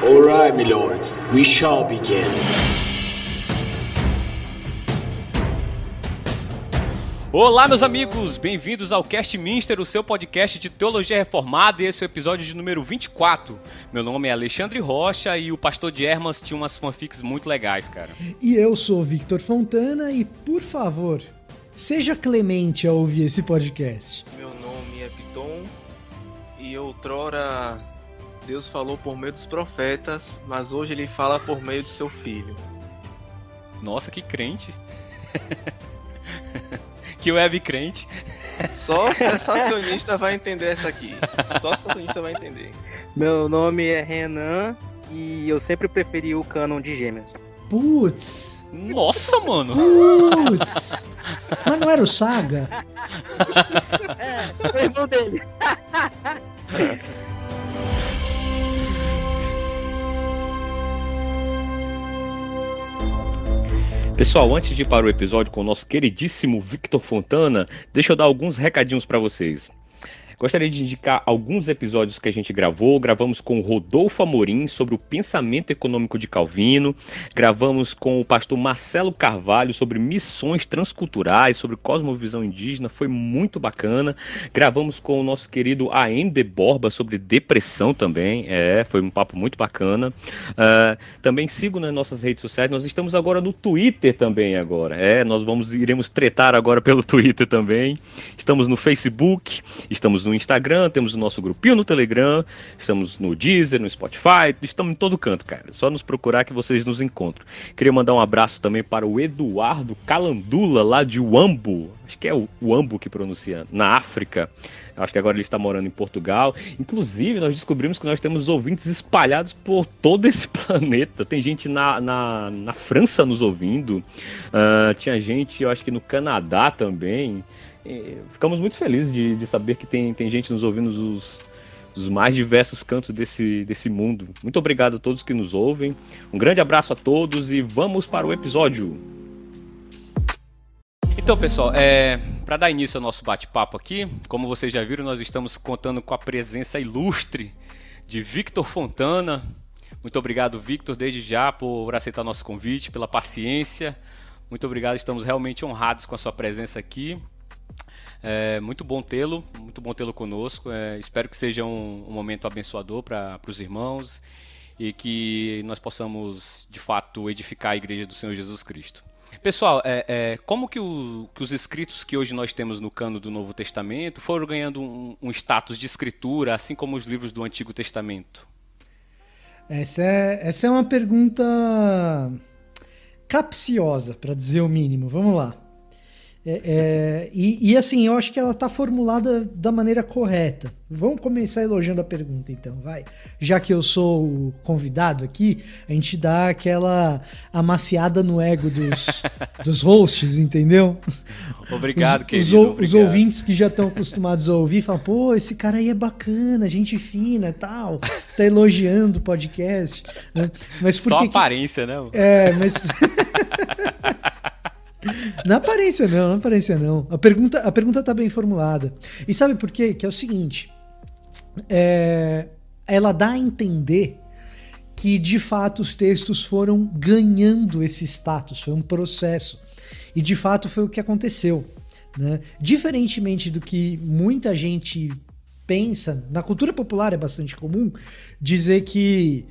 All right, my lords, we shall begin. Olá, meus amigos, bem-vindos ao Cast Minster, o seu podcast de teologia reformada, e esse é o episódio de número 24. Meu nome é Alexandre Rocha e o pastor de Hermas tinha umas fanfics muito legais, cara. E eu sou Victor Fontana e, por favor, seja clemente ao ouvir esse podcast. Meu nome é Piton e outrora Deus falou por meio dos profetas, mas hoje ele fala por meio de seu filho. Nossa, que crente. Que web crente. Só sensacionista vai entender essa aqui. Só sensacionista vai entender. Meu nome é Renan e eu sempre preferi o canon de Gêmeos. Putz! Nossa, mano! Putz! Mas não era o Saga? É o irmão dele. Pessoal, antes de ir para o episódio com o nosso queridíssimo Victor Fontana, deixa eu dar alguns recadinhos para vocês. Gostaria de indicar alguns episódios que a gente gravou. Gravamos com o Rodolfo Amorim sobre o pensamento econômico de Calvino. Gravamos com o pastor Marcelo Carvalho sobre missões transculturais, sobre cosmovisão indígena. Foi muito bacana. Gravamos com o nosso querido A.M. Borba sobre depressão também. Foi um papo muito bacana. Também sigo nas nossas redes sociais. Nós estamos agora no Twitter também agora. Iremos tretar agora pelo Twitter também. Estamos no Facebook, estamos no Instagram, temos o nosso grupinho no Telegram, estamos no Deezer, no Spotify, estamos em todo canto, cara. É só nos procurar que vocês nos encontram. Queria mandar um abraço também para o Eduardo Calandula, lá de Uambo, acho que é o Uambo que pronuncia, na África. Acho que agora ele está morando em Portugal. Inclusive, nós descobrimos que nós temos ouvintes espalhados por todo esse planeta. Tem gente na França nos ouvindo, tinha gente, eu acho que no Canadá também. Ficamos muito felizes de saber que tem gente nos ouvindo dos mais diversos cantos desse mundo. Muito obrigado a todos que nos ouvem. Um grande abraço a todos e vamos para o episódio. Então, pessoal, para dar início ao nosso bate-papo aqui, como vocês já viram, nós estamos contando com a presença ilustre de Victor Fontana. Muito obrigado, Victor, desde já por aceitar nosso convite, pela paciência. Muito obrigado, estamos realmente honrados com a sua presença aqui. Muito bom tê-lo conosco. Espero que seja um momento abençoador para os irmãos e que nós possamos, de fato, edificar a Igreja do Senhor Jesus Cristo. Pessoal, como que os escritos que hoje nós temos no cano do Novo Testamento foram ganhando um status de escritura, assim como os livros do Antigo Testamento? Essa é uma pergunta capciosa, para dizer o mínimo. Vamos lá. E assim, eu acho que ela está formulada da maneira correta. Vamos começar elogiando a pergunta, então, vai. Já que eu sou o convidado aqui, a gente dá aquela amaciada no ego dos hosts, entendeu? Obrigado, querido. Os ouvintes que já estão acostumados a ouvir falam, pô, esse cara aí é bacana, gente fina e tal, tá elogiando o podcast. Né? Mas por Só que aparência, né? Mas... Na aparência não. A pergunta tá bem formulada. E sabe por quê? Que é o seguinte, ela dá a entender que de fato os textos foram ganhando esse status, foi um processo. E de fato foi o que aconteceu, né? Diferentemente do que muita gente pensa, na cultura popular é bastante comum dizer que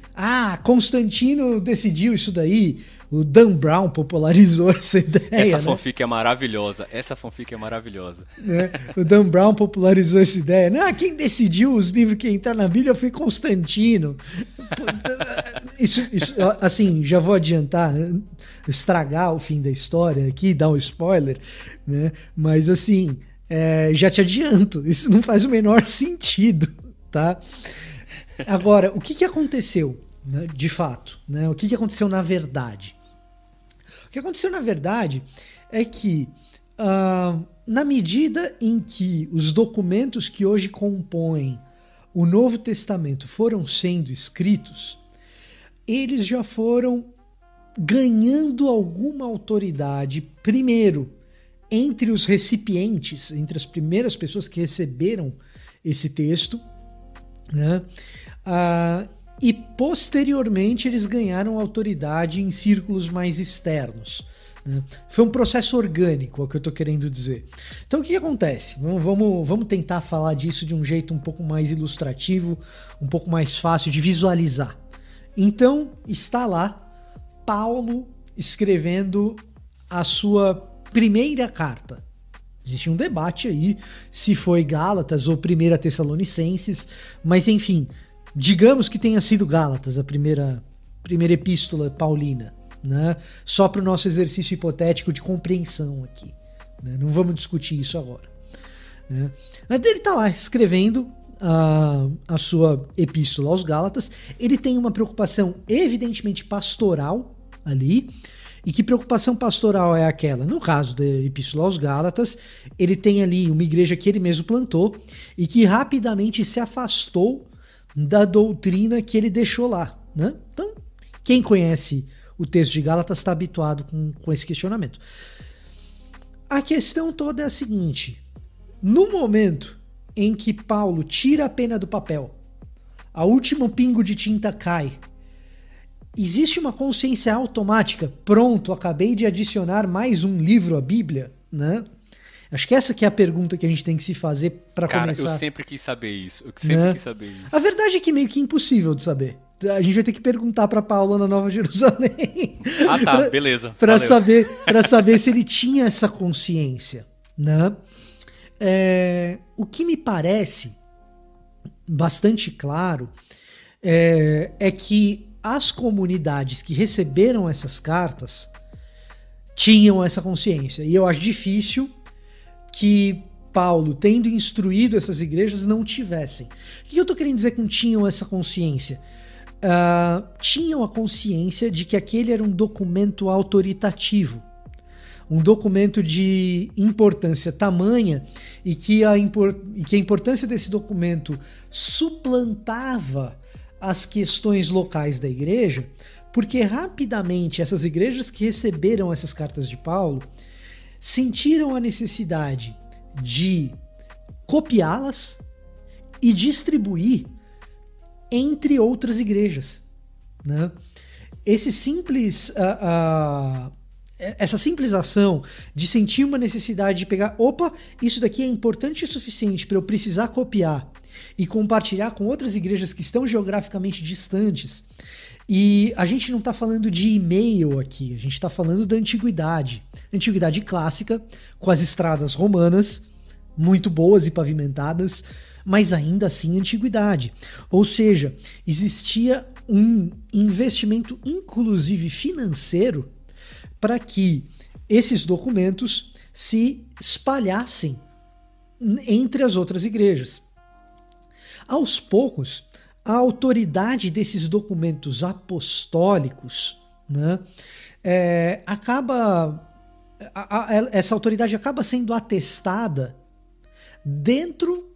Constantino decidiu isso daí, o Dan Brown popularizou essa ideia. Essa fanfic é maravilhosa. Né? O Dan Brown popularizou essa ideia. Quem decidiu os livros que entrar na Bíblia foi Constantino. Isso, assim, já vou adiantar, estragar o fim da história aqui, dar um spoiler, né? Mas assim, já te adianto, isso não faz o menor sentido, tá? Agora, o que aconteceu, né, de fato? Né? O que aconteceu na verdade? O que aconteceu na verdade é que, na medida em que os documentos que hoje compõem o Novo Testamento foram sendo escritos, eles já foram ganhando alguma autoridade, primeiro, entre os recipientes, entre as primeiras pessoas que receberam esse texto, né? E posteriormente eles ganharam autoridade em círculos mais externos, né? Foi um processo orgânico, é o que eu estou querendo dizer. Então o que acontece? Vamos tentar falar disso de um jeito um pouco mais ilustrativo, um pouco mais fácil de visualizar. Então está lá Paulo escrevendo a sua primeira carta. Existe um debate aí se foi Gálatas ou 1 Tessalonicenses, mas enfim, digamos que tenha sido Gálatas a primeira epístola paulina, né? Só para o nosso exercício hipotético de compreensão aqui, né? Não vamos discutir isso agora, né? Mas ele está lá escrevendo a sua epístola aos Gálatas. Ele tem uma preocupação evidentemente pastoral ali. E que preocupação pastoral é aquela? No caso da Epístola aos Gálatas, ele tem ali uma igreja que ele mesmo plantou e que rapidamente se afastou da doutrina que ele deixou lá, né? Então, quem conhece o texto de Gálatas está habituado com esse questionamento. A questão toda é a seguinte: no momento em que Paulo tira a pena do papel, a último pingo de tinta cai, existe uma consciência automática? Pronto, acabei de adicionar mais um livro à Bíblia, né? Acho que essa que é a pergunta que a gente tem que se fazer para começar. Cara, eu sempre quis saber isso. Quis saber isso. A verdade é que meio que impossível de saber. A gente vai ter que perguntar para Paulo na Nova Jerusalém. Ah, tá, beleza. Para saber se ele tinha essa consciência, né? O que me parece bastante claro é que as comunidades que receberam essas cartas tinham essa consciência. E eu acho difícil que Paulo, tendo instruído essas igrejas, não tivessem. O que eu estou querendo dizer com tinham essa consciência? Tinham a consciência de que aquele era um documento autoritativo. Um documento de importância tamanha e que a importância desse documento suplantava as questões locais da igreja, porque rapidamente essas igrejas que receberam essas cartas de Paulo sentiram a necessidade de copiá-las e distribuir entre outras igrejas, né? Essa simples ação de sentir uma necessidade de pegar, isso daqui é importante o suficiente para eu precisar copiar e compartilhar com outras igrejas que estão geograficamente distantes. E a gente não está falando de e-mail aqui, a gente está falando da antiguidade clássica, com as estradas romanas, muito boas e pavimentadas, mas ainda assim antiguidade. Ou seja, existia um investimento, inclusive financeiro, para que esses documentos se espalhassem entre as outras igrejas. Aos poucos, a autoridade desses documentos apostólicos, né, essa autoridade acaba sendo atestada dentro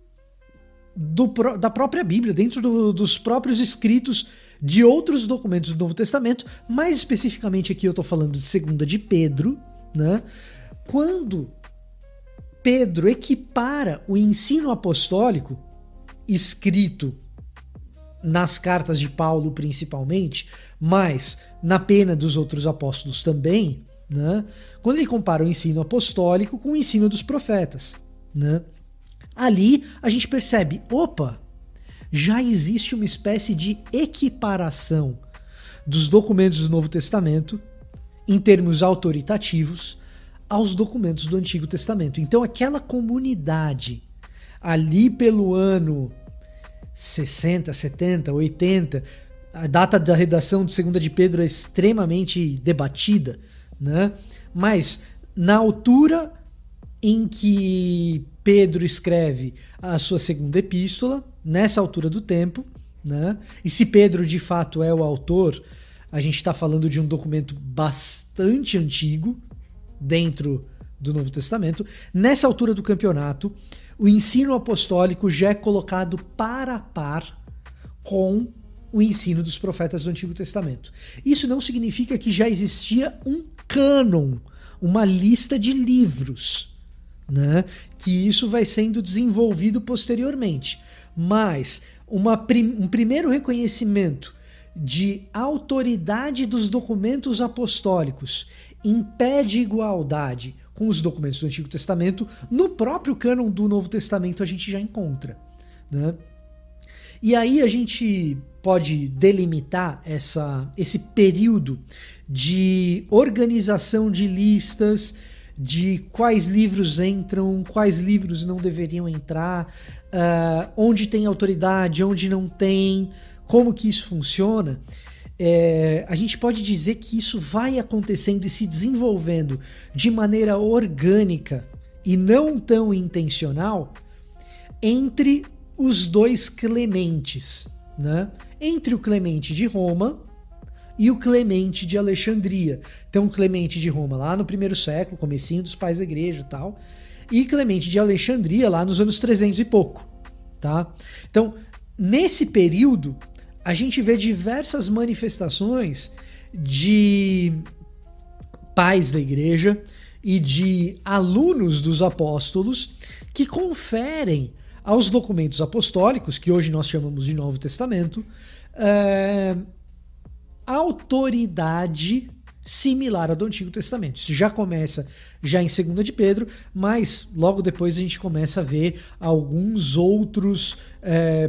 da própria Bíblia, dentro dos próprios escritos de outros documentos do Novo Testamento. Mais especificamente aqui eu estou falando de 2 de Pedro, né, quando Pedro equipara o ensino apostólico escrito nas cartas de Paulo principalmente, mas na pena dos outros apóstolos também, né? Quando ele compara o ensino apostólico com o ensino dos profetas, né? Ali a gente percebe, já existe uma espécie de equiparação dos documentos do Novo Testamento, em termos autoritativos, aos documentos do Antigo Testamento. Então aquela comunidade ali pelo ano 60, 70, 80, a data da redação de 2 de Pedro é extremamente debatida, né? Mas na altura em que Pedro escreve a sua segunda epístola, nessa altura do tempo, né? E se Pedro de fato é o autor, a gente está falando de um documento bastante antigo dentro do Novo Testamento. Nessa altura do campeonato, o ensino apostólico já é colocado par a par com o ensino dos profetas do Antigo Testamento. Isso não significa que já existia um cânon, uma lista de livros, né? Que isso vai sendo desenvolvido posteriormente. Mas um primeiro reconhecimento de autoridade dos documentos apostólicos em pé de igualdade com os documentos do Antigo Testamento, no próprio cânon do Novo Testamento a gente já encontra, né? E aí a gente pode delimitar esse período de organização de listas, de quais livros entram, quais livros não deveriam entrar, onde tem autoridade, onde não tem, como que isso funciona. A gente pode dizer que isso vai acontecendo e se desenvolvendo de maneira orgânica e não tão intencional entre os dois Clementes, né? Entre o Clemente de Roma e o Clemente de Alexandria. Então, o Clemente de Roma lá no primeiro século, comecinho dos pais da igreja e tal, e Clemente de Alexandria lá nos anos 300 e pouco, tá? Então, nesse período, a gente vê diversas manifestações de pais da igreja e de alunos dos apóstolos que conferem aos documentos apostólicos, que hoje nós chamamos de Novo Testamento, autoridade similar à do Antigo Testamento. Isso já começa já em 2 de Pedro, mas logo depois a gente começa a ver alguns outros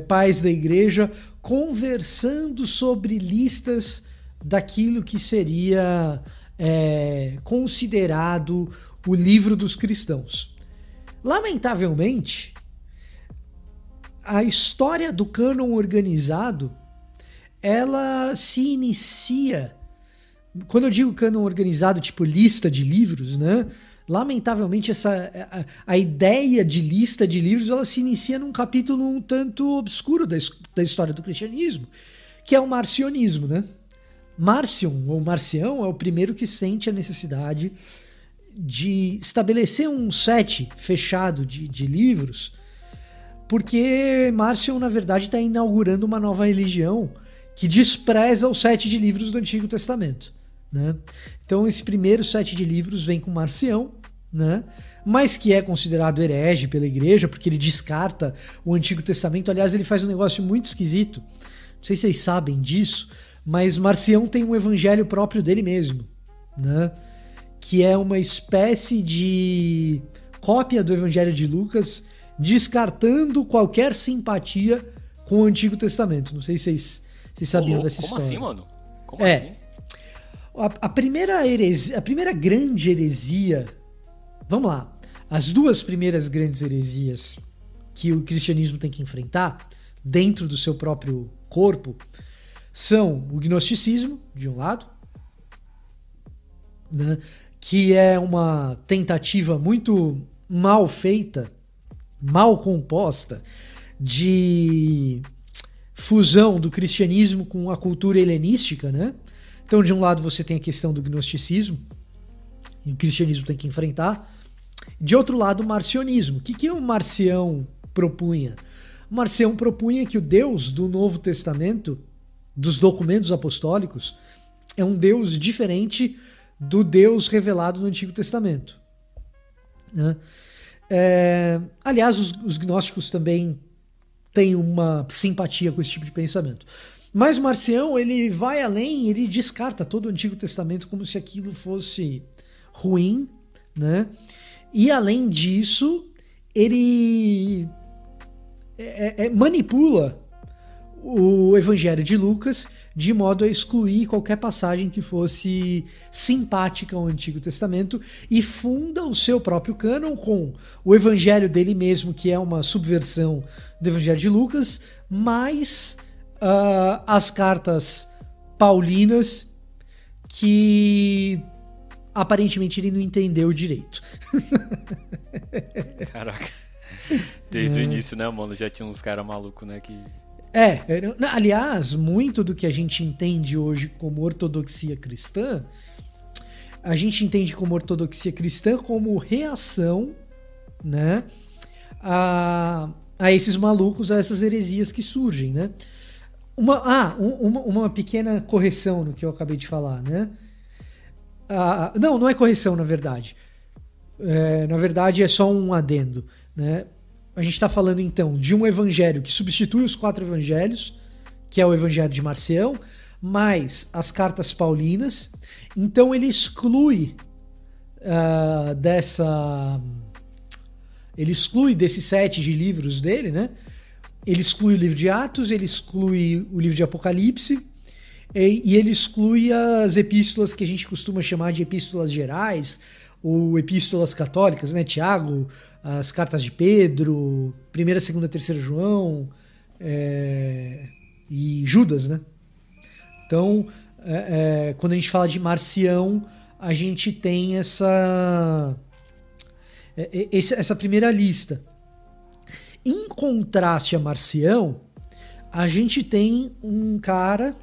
pais da igreja conversando sobre listas daquilo que seria considerado o livro dos cristãos. Lamentavelmente, a história do cânon organizado, ela se inicia... Quando eu digo cânon organizado, tipo lista de livros, né? Lamentavelmente, a ideia de lista de livros, ela se inicia num capítulo um tanto obscuro da história do cristianismo, que é o marcionismo, né? Marcion, ou Marcião, é o primeiro que sente a necessidade de estabelecer um set fechado de livros, porque Marcion, na verdade, está inaugurando uma nova religião que despreza o set de livros do Antigo Testamento, né? Então esse primeiro set de livros vem com Marcião, né? Mas que é considerado herege pela igreja, porque ele descarta o Antigo Testamento. Aliás, ele faz um negócio muito esquisito, não sei se vocês sabem disso, mas Marcião tem um evangelho próprio dele mesmo, né? Que é uma espécie de cópia do evangelho de Lucas, descartando qualquer simpatia com o Antigo Testamento. Não sei se vocês sabiam dessa história. Como assim, mano? Como assim? A primeira grande heresia... Vamos lá. As duas primeiras grandes heresias que o cristianismo tem que enfrentar dentro do seu próprio corpo são o gnosticismo, de um lado, né, que é uma tentativa muito mal feita, mal composta, de fusão do cristianismo com a cultura helenística, né? Então, de um lado você tem a questão do gnosticismo, e o cristianismo tem que enfrentar. De outro lado, o marcionismo. O que o Marcião propunha? O Marcião propunha que o Deus do Novo Testamento, dos documentos apostólicos, é um Deus diferente do Deus revelado no Antigo Testamento, né? Aliás, os gnósticos também têm uma simpatia com esse tipo de pensamento. Mas Marcião, ele vai além, ele descarta todo o Antigo Testamento como se aquilo fosse ruim, né? E além disso, ele manipula o Evangelho de Lucas de modo a excluir qualquer passagem que fosse simpática ao Antigo Testamento e funda o seu próprio cânon com o Evangelho dele mesmo, que é uma subversão do Evangelho de Lucas, mais as cartas paulinas, que aparentemente ele não entendeu direito. Caraca. Desde o início, né, mano? Já tinha uns caras malucos, né? Aliás, muito do que a gente entende hoje como ortodoxia cristã, a gente entende como ortodoxia cristã como reação, né, a esses malucos, a essas heresias que surgem, né? Uma pequena correção no que eu acabei de falar, né? Não, não é correção, na verdade. Na verdade, é só um adendo, né? A gente está falando, então, de um evangelho que substitui os 4 evangelhos, que é o evangelho de Marcião, mais as cartas paulinas. Então, ele exclui ele exclui desses 7 de livros dele, né? Ele exclui o livro de Atos, ele exclui o livro de Apocalipse, e ele exclui as epístolas que a gente costuma chamar de epístolas gerais, ou epístolas católicas, né? Tiago, as cartas de Pedro, 1ª, 2ª, 3ª João, e Judas, né? Então, quando a gente fala de Marcião, a gente tem essa primeira lista. Em contraste a Marcião, a gente tem um cara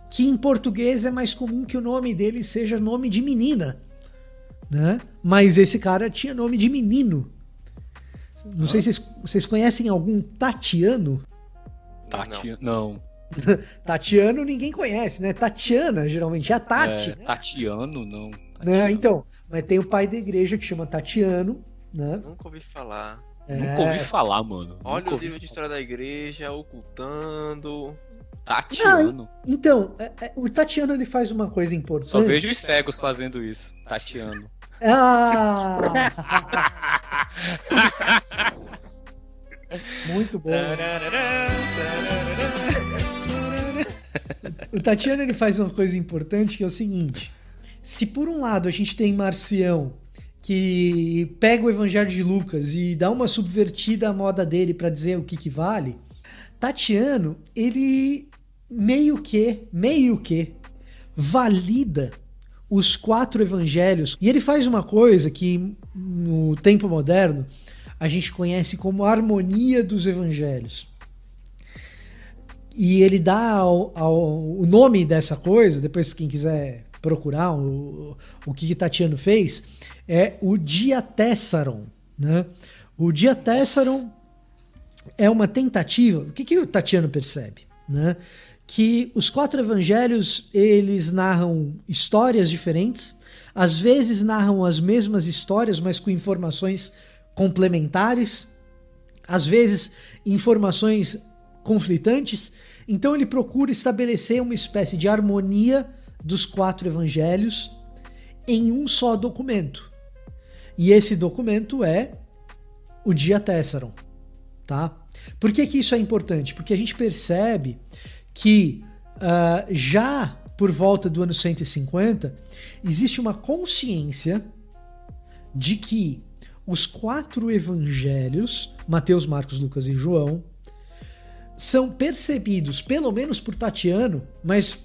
que em português é mais comum que o nome dele seja nome de menina, né? Mas esse cara tinha nome de menino. Não sei se vocês conhecem algum Tatiano? Não. Tatiano ninguém conhece, né? Tatiana, geralmente, é a Tati. Né? Tatiano, não. Não, então, mas tem o pai da igreja que chama Tatiano, né? Nunca ouvi falar. Nunca ouvi falar, mano. Olha o livro de história da igreja, ocultando. Tatiano. Não, então, o Tatiano ele faz uma coisa importante. Só vejo os cegos fazendo isso. Tatiano. Muito bom. O Tatiano ele faz uma coisa importante que é o seguinte: se por um lado a gente tem Marcião que pega o Evangelho de Lucas e dá uma subvertida à moda dele para dizer o que vale, Tatiano ele meio que valida os 4 evangelhos, e ele faz uma coisa que no tempo moderno a gente conhece como harmonia dos evangelhos. E ele dá o nome dessa coisa, depois quem quiser procurar o que Tatiano fez, é o Diatessaron, né? O Diatessaron é uma tentativa. O que o Tatiano percebe, né? Que os 4 evangelhos eles narram histórias diferentes, às vezes narram as mesmas histórias, mas com informações complementares, às vezes informações conflitantes. Então ele procura estabelecer uma espécie de harmonia dos 4 evangelhos em um só documento. E esse documento é o Diatessaron, tá? Por que isso é importante? Porque a gente percebe que já por volta do ano 150 existe uma consciência de que os 4 evangelhos, Mateus, Marcos, Lucas e João, são percebidos, pelo menos por Tatiano, mas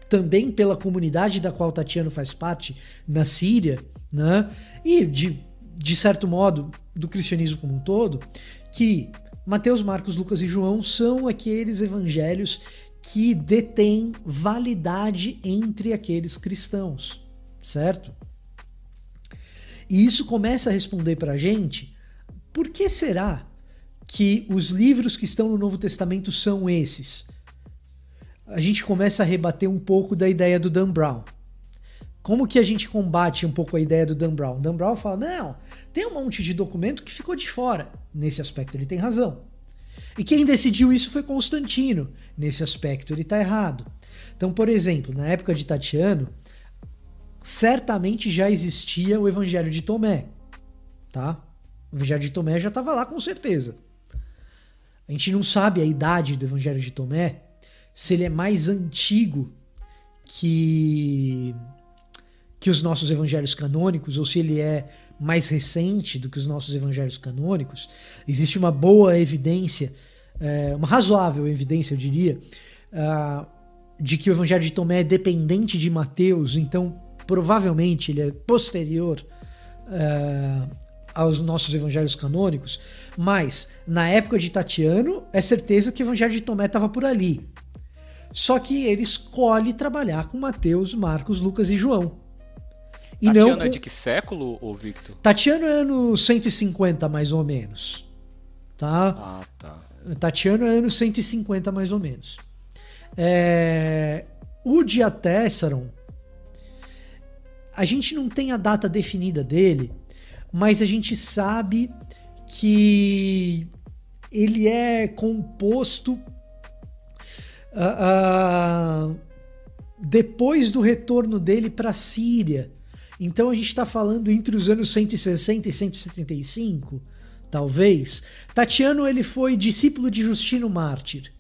também pela comunidade da qual Tatiano faz parte na Síria, né? E de certo modo do cristianismo como um todo, que Mateus, Marcos, Lucas e João são aqueles evangelhos que detêm validade entre aqueles cristãos, certo? E isso começa a responder pra gente: por que será que os livros que estão no Novo Testamento são esses? A gente começa a rebater um pouco da ideia do Dan Brown. Como que a gente combate um pouco a ideia do Dan Brown? Dan Brown fala, não, tem um monte de documento que ficou de fora. Nesse aspecto ele tem razão. E quem decidiu isso foi Constantino. Nesse aspecto ele está errado. Então, por exemplo, na época de Tatiano, certamente já existia o Evangelho de Tomé. Tá? O Evangelho de Tomé já estava lá com certeza. A gente não sabe a idade do Evangelho de Tomé, se ele é mais antigo que os nossos evangelhos canônicos, ou se ele é mais recente do que os nossos evangelhos canônicos. Existe uma boa evidência, uma razoável evidência, eu diria, de que o Evangelho de Tomé é dependente de Mateus, então provavelmente ele é posterior aos nossos evangelhos canônicos, mas na época de Tatiano é certeza que o Evangelho de Tomé estava por ali. Só que ele escolhe trabalhar com Mateus, Marcos, Lucas e João. E Tatiano não é de que século, ô Victor? Tatiano é ano 150, mais ou menos. Tá? Ah, tá. Tatiano é ano 150, mais ou menos. O Diatessaron, a gente não tem a data definida dele, mas a gente sabe que ele é composto depois do retorno dele para a Síria. Então a gente está falando entre os anos 160 e 175, talvez. Tatiano, ele foi discípulo de Justino Mártir,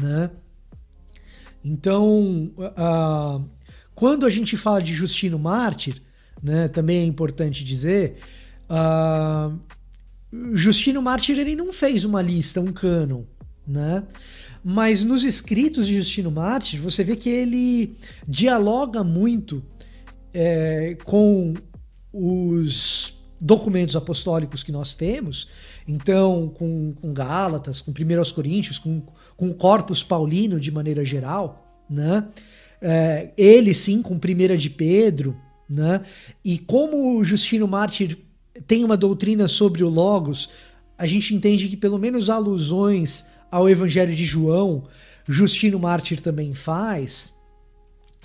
né? Então, quando a gente fala de Justino Mártir, né, também é importante dizer, Justino Mártir, ele não fez uma lista, um cânon, né? Mas nos escritos de Justino Mártir, você vê que ele dialoga muito com os documentos apostólicos que nós temos, então com Gálatas, com 1 Coríntios, com o Corpus Paulino de maneira geral, né? Ele sim com 1 de Pedro, né? E como o Justino Mártir tem uma doutrina sobre o Logos, a gente entende que pelo menos alusões ao Evangelho de João, Justino Mártir também faz.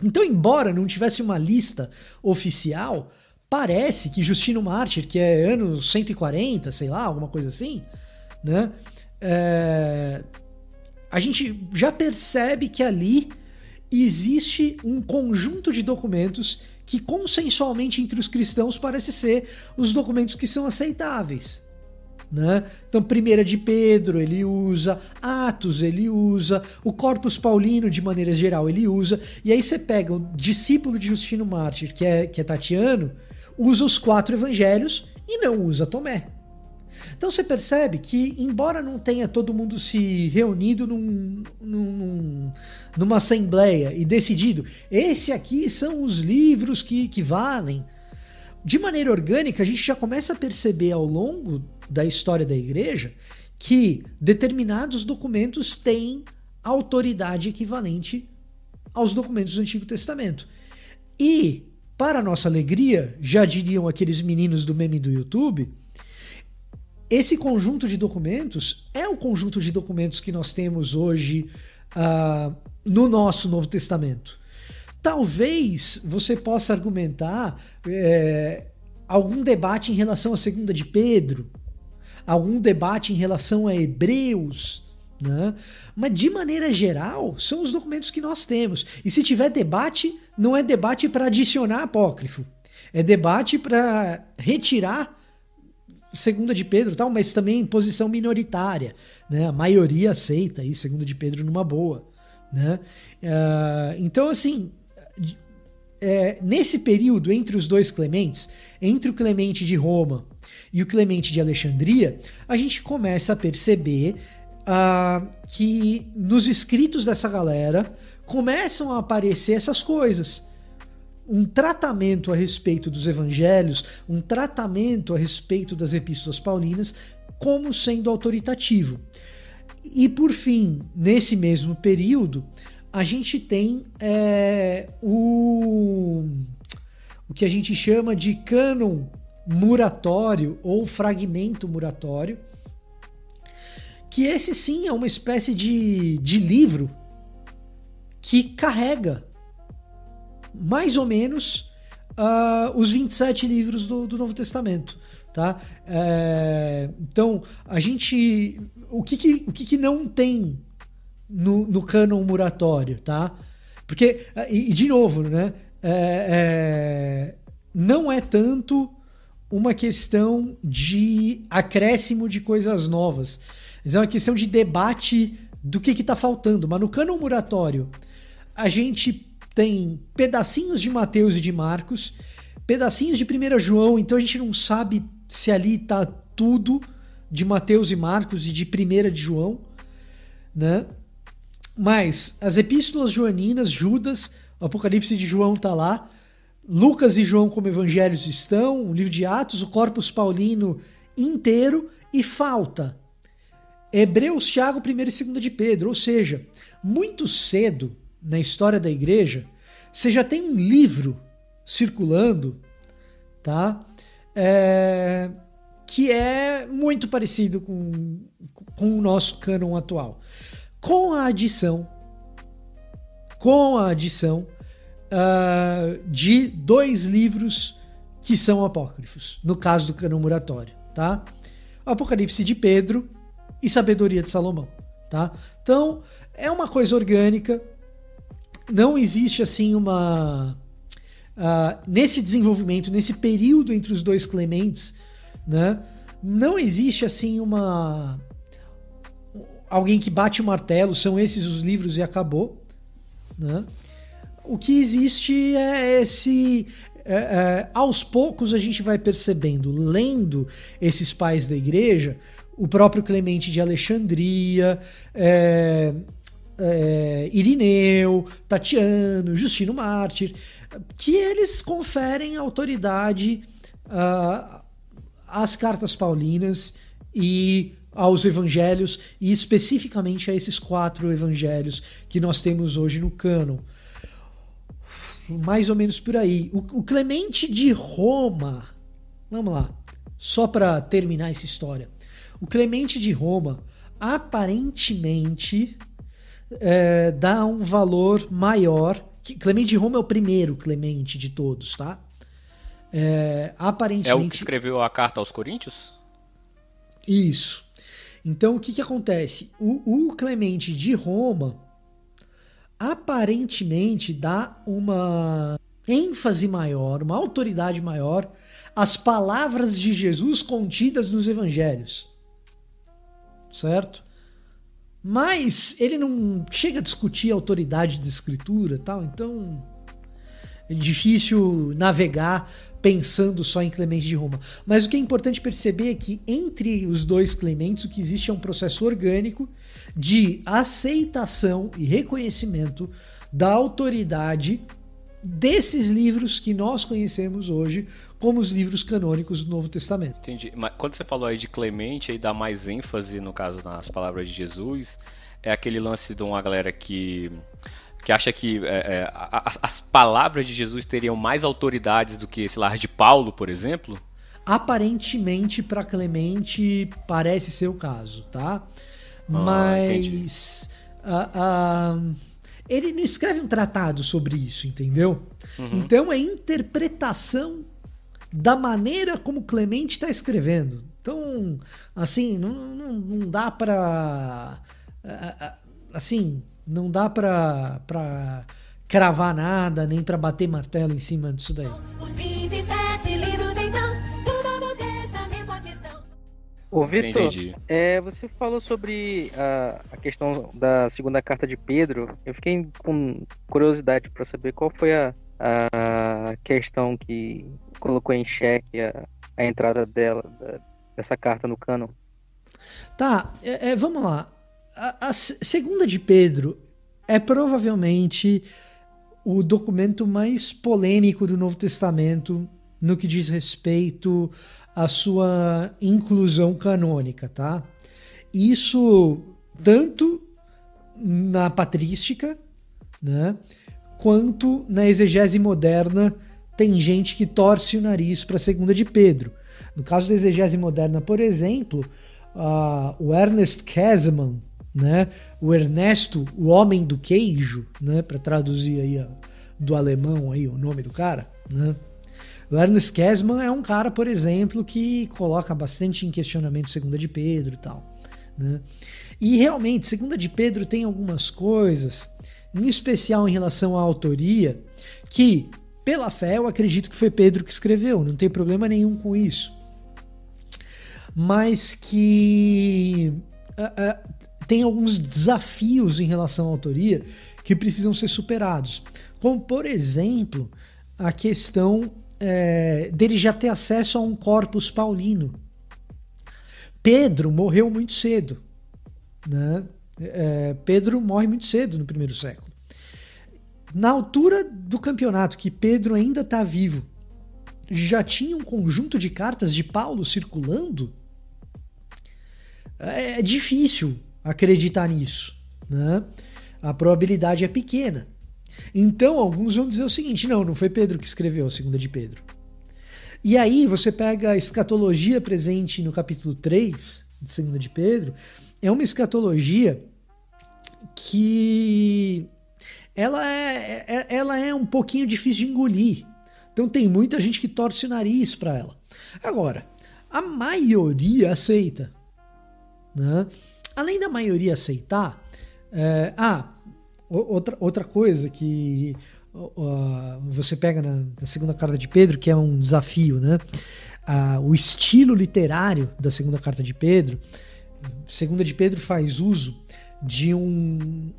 Então, embora não tivesse uma lista oficial, parece que Justino Mártir, que é anos 140, sei lá, alguma coisa assim, né? A gente já percebe que ali existe um conjunto de documentos que consensualmente entre os cristãos parece ser os documentos que são aceitáveis, né? Então 1 de Pedro ele usa, Atos ele usa, o Corpus Paulino de maneira geral ele usa, e aí você pega o discípulo de Justino Mártir, que é Tatiano, usa os 4 evangelhos e não usa Tomé. Então você percebe que, embora não tenha todo mundo se reunido numa assembleia e decidido, esse aqui são os livros que valem, de maneira orgânica a gente já começa a perceber ao longo da história da igreja que determinados documentos têm autoridade equivalente aos documentos do Antigo Testamento. E, para nossa alegria, já diriam aqueles meninos do meme do YouTube, esse conjunto de documentos é o conjunto de documentos que nós temos hoje no nosso Novo Testamento. Talvez você possa argumentar algum debate em relação a 2 de Pedro, algum debate em relação a Hebreus, né? Mas de maneira geral são os documentos que nós temos. E se tiver debate, não é debate para adicionar apócrifo, é debate para retirar 2 de Pedro, tal, mas também em posição minoritária, né? A maioria aceita aí 2 de Pedro numa boa, né? Então assim, nesse período entre os dois Clementes, entre o Clemente de Roma e o Clemente de Alexandria, a gente começa a perceber que nos escritos dessa galera começam a aparecer essas coisas. Um tratamento a respeito dos evangelhos, um tratamento a respeito das epístolas paulinas como sendo autoritativo. E por fim, nesse mesmo período, a gente tem o que a gente chama de cânon muratório ou fragmento muratório, que esse sim é uma espécie de livro que carrega mais ou menos os 27 livros do Novo Testamento, tá? Então, a gente... O que não tem no cânon muratório, tá? Porque, e de novo, né? Não é tanto uma questão de acréscimo de coisas novas, mas é uma questão de debate do que está faltando. Mas no cânon muratório, a gente tem pedacinhos de Mateus e de Marcos, pedacinhos de 1 João, então a gente não sabe se ali está tudo de Mateus e Marcos e de 1 de João, né? Mas as epístolas joaninas, Judas, o Apocalipse de João está lá, Lucas e João como evangelhos estão, o livro de Atos, o Corpus Paulino inteiro, e falta Hebreus, Tiago, 1 e 2 de Pedro, ou seja, muito cedo na história da igreja, você já tem um livro circulando, tá? Que é muito parecido com o nosso cânon atual. Com a adição de 2 livros que são apócrifos, no caso do cânon muratório, tá? Apocalipse de Pedro e Sabedoria de Salomão, tá? Então, é uma coisa orgânica, não existe assim nesse desenvolvimento, nesse período entre os 2 Clementes, né? Não existe assim alguém que bate o martelo, são esses os livros e acabou, né? O que existe é aos poucos a gente vai percebendo, lendo esses pais da igreja, o próprio Clemente de Alexandria, Irineu, Tatiano, Justino Mártir, que eles conferem autoridade às cartas paulinas e aos evangelhos, e especificamente a esses 4 evangelhos que nós temos hoje no cânon. Mais ou menos por aí. O Clemente de Roma, vamos lá, só para terminar essa história. O Clemente de Roma aparentemente dá um valor maior. Clemente de Roma é o primeiro Clemente de todos, tá? Aparentemente... É o que escreveu a carta aos Coríntios? Isso. Então, o que acontece? O Clemente de Roma aparentemente dá uma ênfase maior, uma autoridade maior às palavras de Jesus contidas nos evangelhos. Certo? Mas ele não chega a discutir a autoridade da escritura e tal, então é difícil navegar pensando só em Clemente de Roma. Mas o que é importante perceber é que entre os 2 Clementes o que existe é um processo orgânico de aceitação e reconhecimento da autoridade desses livros que nós conhecemos hoje como os livros canônicos do Novo Testamento. Entendi. Mas quando você falou aí de Clemente, aí dá mais ênfase, no caso, nas palavras de Jesus, é aquele lance de uma galera que acha que as palavras de Jesus teriam mais autoridades do que, sei lá, de Paulo, por exemplo? Aparentemente, para Clemente, parece ser o caso, tá? Mas ele não escreve um tratado sobre isso, entendeu? Uhum. Então é interpretação da maneira como Clemente está escrevendo. Então, assim, não dá para... assim, não dá para cravar nada, nem para bater martelo em cima disso daí. Os 27 livros, então, do Novo Testamento, a questão... Ô, Vitor, você falou sobre a questão da segunda carta de Pedro. Eu fiquei com curiosidade para saber qual foi a questão que colocou em xeque a entrada dessa carta no cânon. Tá, vamos lá. A segunda de Pedro é provavelmente o documento mais polêmico do Novo Testamento no que diz respeito à sua inclusão canônica, tá? Isso tanto na patrística, né, quanto na exegese moderna. Tem gente que torce o nariz para a segunda de Pedro. No caso da exegese moderna, por exemplo, o Ernest Käsemann, né, o Ernesto, o homem do queijo, né, para traduzir aí do alemão aí o nome do cara, né? O Ernest Käsemann é um cara, por exemplo, que coloca bastante em questionamento segunda de Pedro e tal, né? E realmente, segunda de Pedro tem algumas coisas, em especial em relação à autoria, que, pela fé, eu acredito que foi Pedro que escreveu, não tem problema nenhum com isso. Mas que tem alguns desafios em relação à autoria que precisam ser superados. Como, por exemplo, a questão dele já ter acesso a um corpus paulino. Pedro morreu muito cedo, né? Pedro morre muito cedo no primeiro século. Na altura do campeonato, que Pedro ainda está vivo, já tinha um conjunto de cartas de Paulo circulando? É difícil acreditar nisso, né? A probabilidade é pequena. Então alguns vão dizer o seguinte: não foi Pedro que escreveu a segunda de Pedro. E aí você pega a escatologia presente no capítulo 3 de segunda de Pedro, é uma escatologia que ela é um pouquinho difícil de engolir. Então tem muita gente que torce o nariz para ela. Agora, a maioria aceita, né? Além da maioria aceitar, outra coisa que você pega na segunda carta de Pedro, que é um desafio, né? O estilo literário da segunda carta de Pedro, segunda de Pedro faz uso de um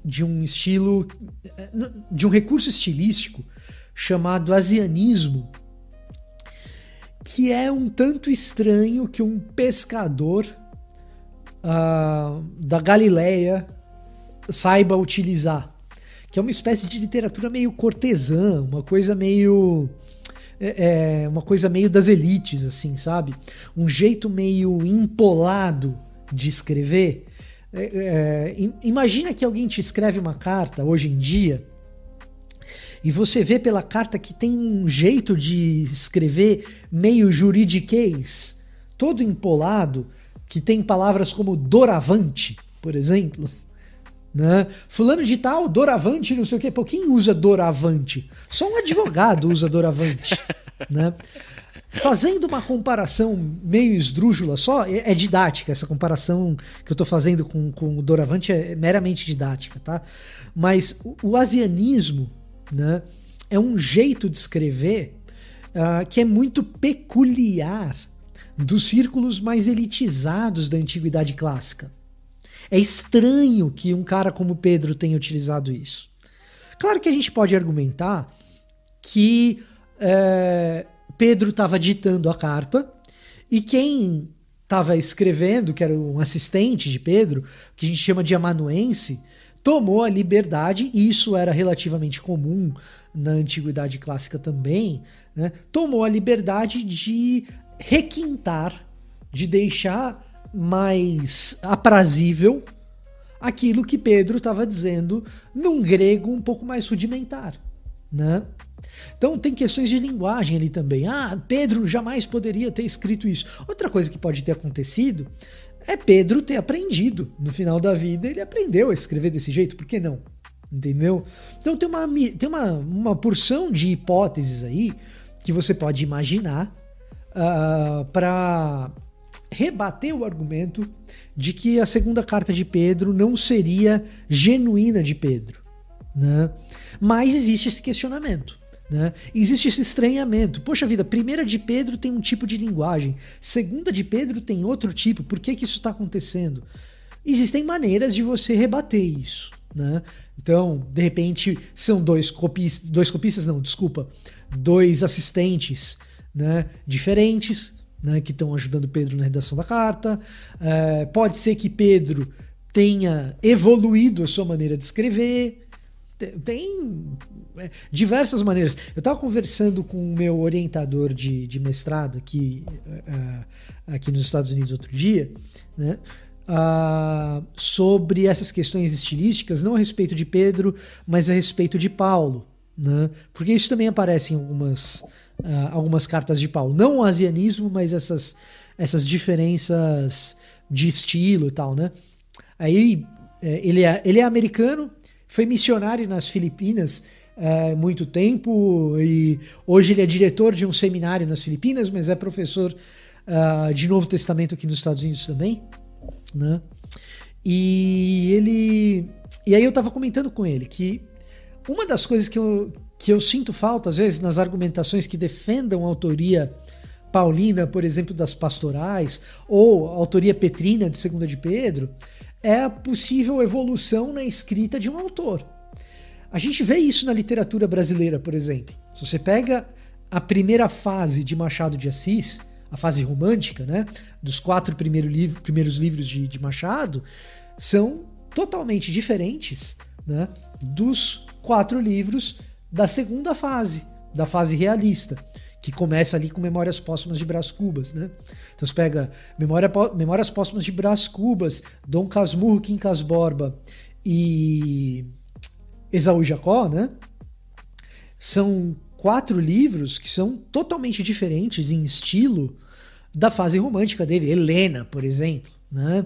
estilo, de um recurso estilístico chamado asianismo, que é um tanto estranho que um pescador da Galileia saiba utilizar, que é uma espécie de literatura meio cortesã, uma coisa meio das elites, assim, sabe? Um jeito meio empolado de escrever. Imagina que alguém te escreve uma carta hoje em dia e você vê pela carta que tem um jeito de escrever meio juridiquês, todo empolado, que tem palavras como doravante, por exemplo, né? Fulano de tal, doravante, não sei o quê. Pô, quem usa doravante? Só um advogado usa doravante, né? Fazendo uma comparação meio esdrúxula só, é didática, essa comparação que eu tô fazendo com o doravante é meramente didática, tá? Mas o asianismo, né, é um jeito de escrever que é muito peculiar dos círculos mais elitizados da antiguidade clássica. É estranho que um cara como Pedro tenha utilizado isso. Claro que a gente pode argumentar que Pedro estava ditando a carta e quem estava escrevendo, que era um assistente de Pedro, que a gente chama de amanuense, tomou a liberdade, e isso era relativamente comum na antiguidade clássica também, né? Tomou a liberdade de requintar, de deixar mais aprazível aquilo que Pedro estava dizendo num grego um pouco mais rudimentar, né? Então tem questões de linguagem ali também. Pedro jamais poderia ter escrito isso. Outra coisa que pode ter acontecido é Pedro ter aprendido. No final da vida ele aprendeu a escrever desse jeito, por que não? Entendeu? Então tem uma porção de hipóteses aí que você pode imaginar para rebater o argumento de que a segunda carta de Pedro não seria genuína de Pedro, né? Mas existe esse questionamento, né? Existe esse estranhamento. Poxa vida, primeira de Pedro tem um tipo de linguagem, segunda de Pedro tem outro tipo, por que isso está acontecendo? Existem maneiras de você rebater isso, né? Então, de repente, são dois assistentes, né, diferentes, né, que estão ajudando Pedro na redação da carta. Pode ser que Pedro tenha evoluído a sua maneira de escrever. Tem diversas maneiras. Eu estava conversando com o meu orientador de mestrado aqui nos Estados Unidos outro dia, né, sobre essas questões estilísticas, não a respeito de Pedro, mas a respeito de Paulo, né, porque isso também aparece em algumas cartas de Paulo. Não o asianismo, mas essas diferenças de estilo e tal, né? Aí ele é americano, foi missionário nas Filipinas muito tempo, e hoje ele é diretor de um seminário nas Filipinas, mas é professor de Novo Testamento aqui nos Estados Unidos também, né? E aí eu estava comentando com ele que uma das coisas que eu sinto falta, às vezes, nas argumentações que defendam a autoria paulina, por exemplo, das pastorais, ou a autoria petrina de Segunda de Pedro, é a possível evolução na escrita de um autor. A gente vê isso na literatura brasileira, por exemplo. Se você pega a primeira fase de Machado de Assis, a fase romântica, né, dos 4 primeiros livros de Machado, são totalmente diferentes, né, dos 4 livros da segunda fase, da fase realista, que começa ali com Memórias Póstumas de Brás Cubas, né? Então você pega Memórias Póstumas de Brás Cubas, Dom Casmurro, Quincas Borba e Esaú e Jacó, né? São 4 livros que são totalmente diferentes em estilo da fase romântica dele, Helena, por exemplo, né?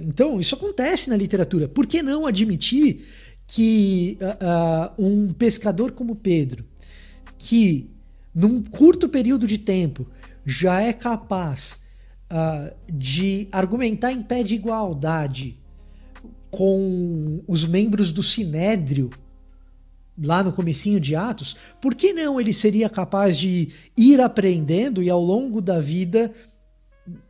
Então isso acontece na literatura. Por que não admitir que um pescador como Pedro, que num curto período de tempo já é capaz de argumentar em pé de igualdade com os membros do Sinédrio, lá no comecinho de Atos, por que não ele seria capaz de ir aprendendo e ao longo da vida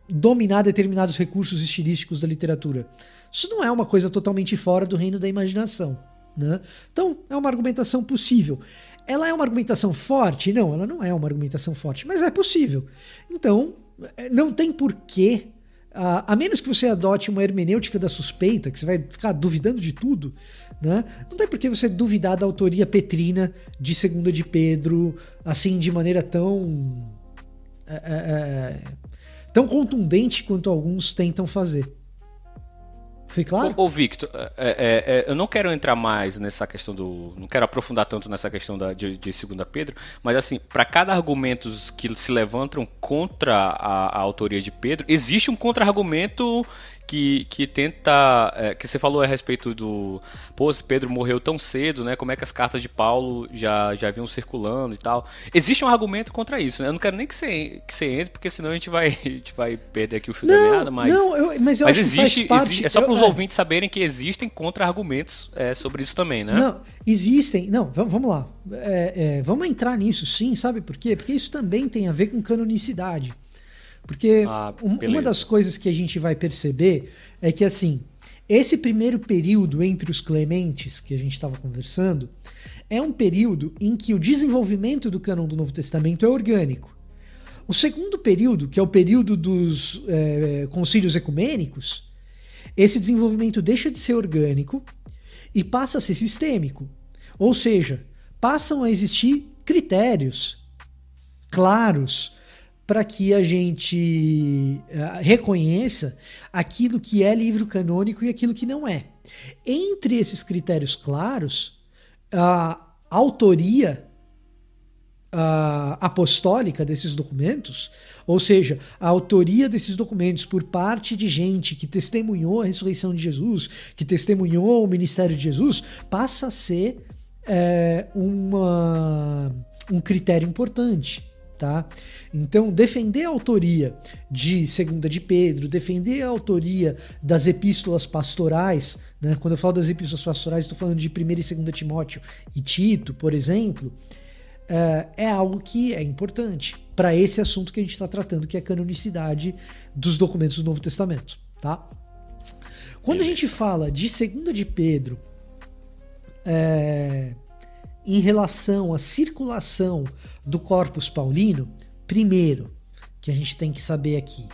dominar determinados recursos estilísticos da literatura? Isso não é uma coisa totalmente fora do reino da imaginação, né? Então, é uma argumentação possível. Ela é uma argumentação forte? Não, ela não é uma argumentação forte, mas é possível. Então, não tem porquê, a menos que você adote uma hermenêutica da suspeita, que você vai ficar duvidando de tudo, né? Não tem porquê você duvidar da autoria petrina de 2 de Pedro, assim, de maneira tão contundente quanto alguns tentam fazer. Foi claro? Ô Victor, eu não quero entrar mais nessa questão não quero aprofundar tanto nessa questão de 2 Pedro, mas assim, para cada argumento que se levantam contra a autoria de Pedro, existe um contra-argumento que tenta, que você falou a respeito se Pedro morreu tão cedo, né? Como é que as cartas de Paulo já vinham circulando e tal. Existe um argumento contra isso, né? Eu não quero nem que você entre, porque senão a gente vai perder aqui o fio da meada, mas existe, faz parte, é só para os ouvintes saberem que existem contra-argumentos sobre isso também, né? Não, existem. Não, vamos lá. Vamos entrar nisso, sim, sabe por quê? Porque isso também tem a ver com canonicidade. Porque uma das coisas que a gente vai perceber é que, assim, esse primeiro período entre os clementes que a gente estava conversando é um período em que o desenvolvimento do cânon do Novo Testamento é orgânico. O segundo período, que é o período dos concílios ecumênicos, esse desenvolvimento deixa de ser orgânico e passa a ser sistêmico. Ou seja, passam a existir critérios claros para que a gente reconheça aquilo que é livro canônico e aquilo que não é. Entre esses critérios claros, a autoria apostólica desses documentos, ou seja, a autoria desses documentos por parte de gente que testemunhou a ressurreição de Jesus, que testemunhou o ministério de Jesus, passa a ser um critério importante. Tá? Então, defender a autoria de 2 de Pedro, defender a autoria das epístolas pastorais, né? Quando eu falo das epístolas pastorais, estou falando de 1 e 2 Timóteo e Tito, por exemplo, é algo que é importante para esse assunto que a gente está tratando, que é a canonicidade dos documentos do Novo Testamento. Tá? Quando a gente fala de 2 de Pedro, em relação à circulação do Corpus Paulino, primeiro, que a gente tem que saber aqui,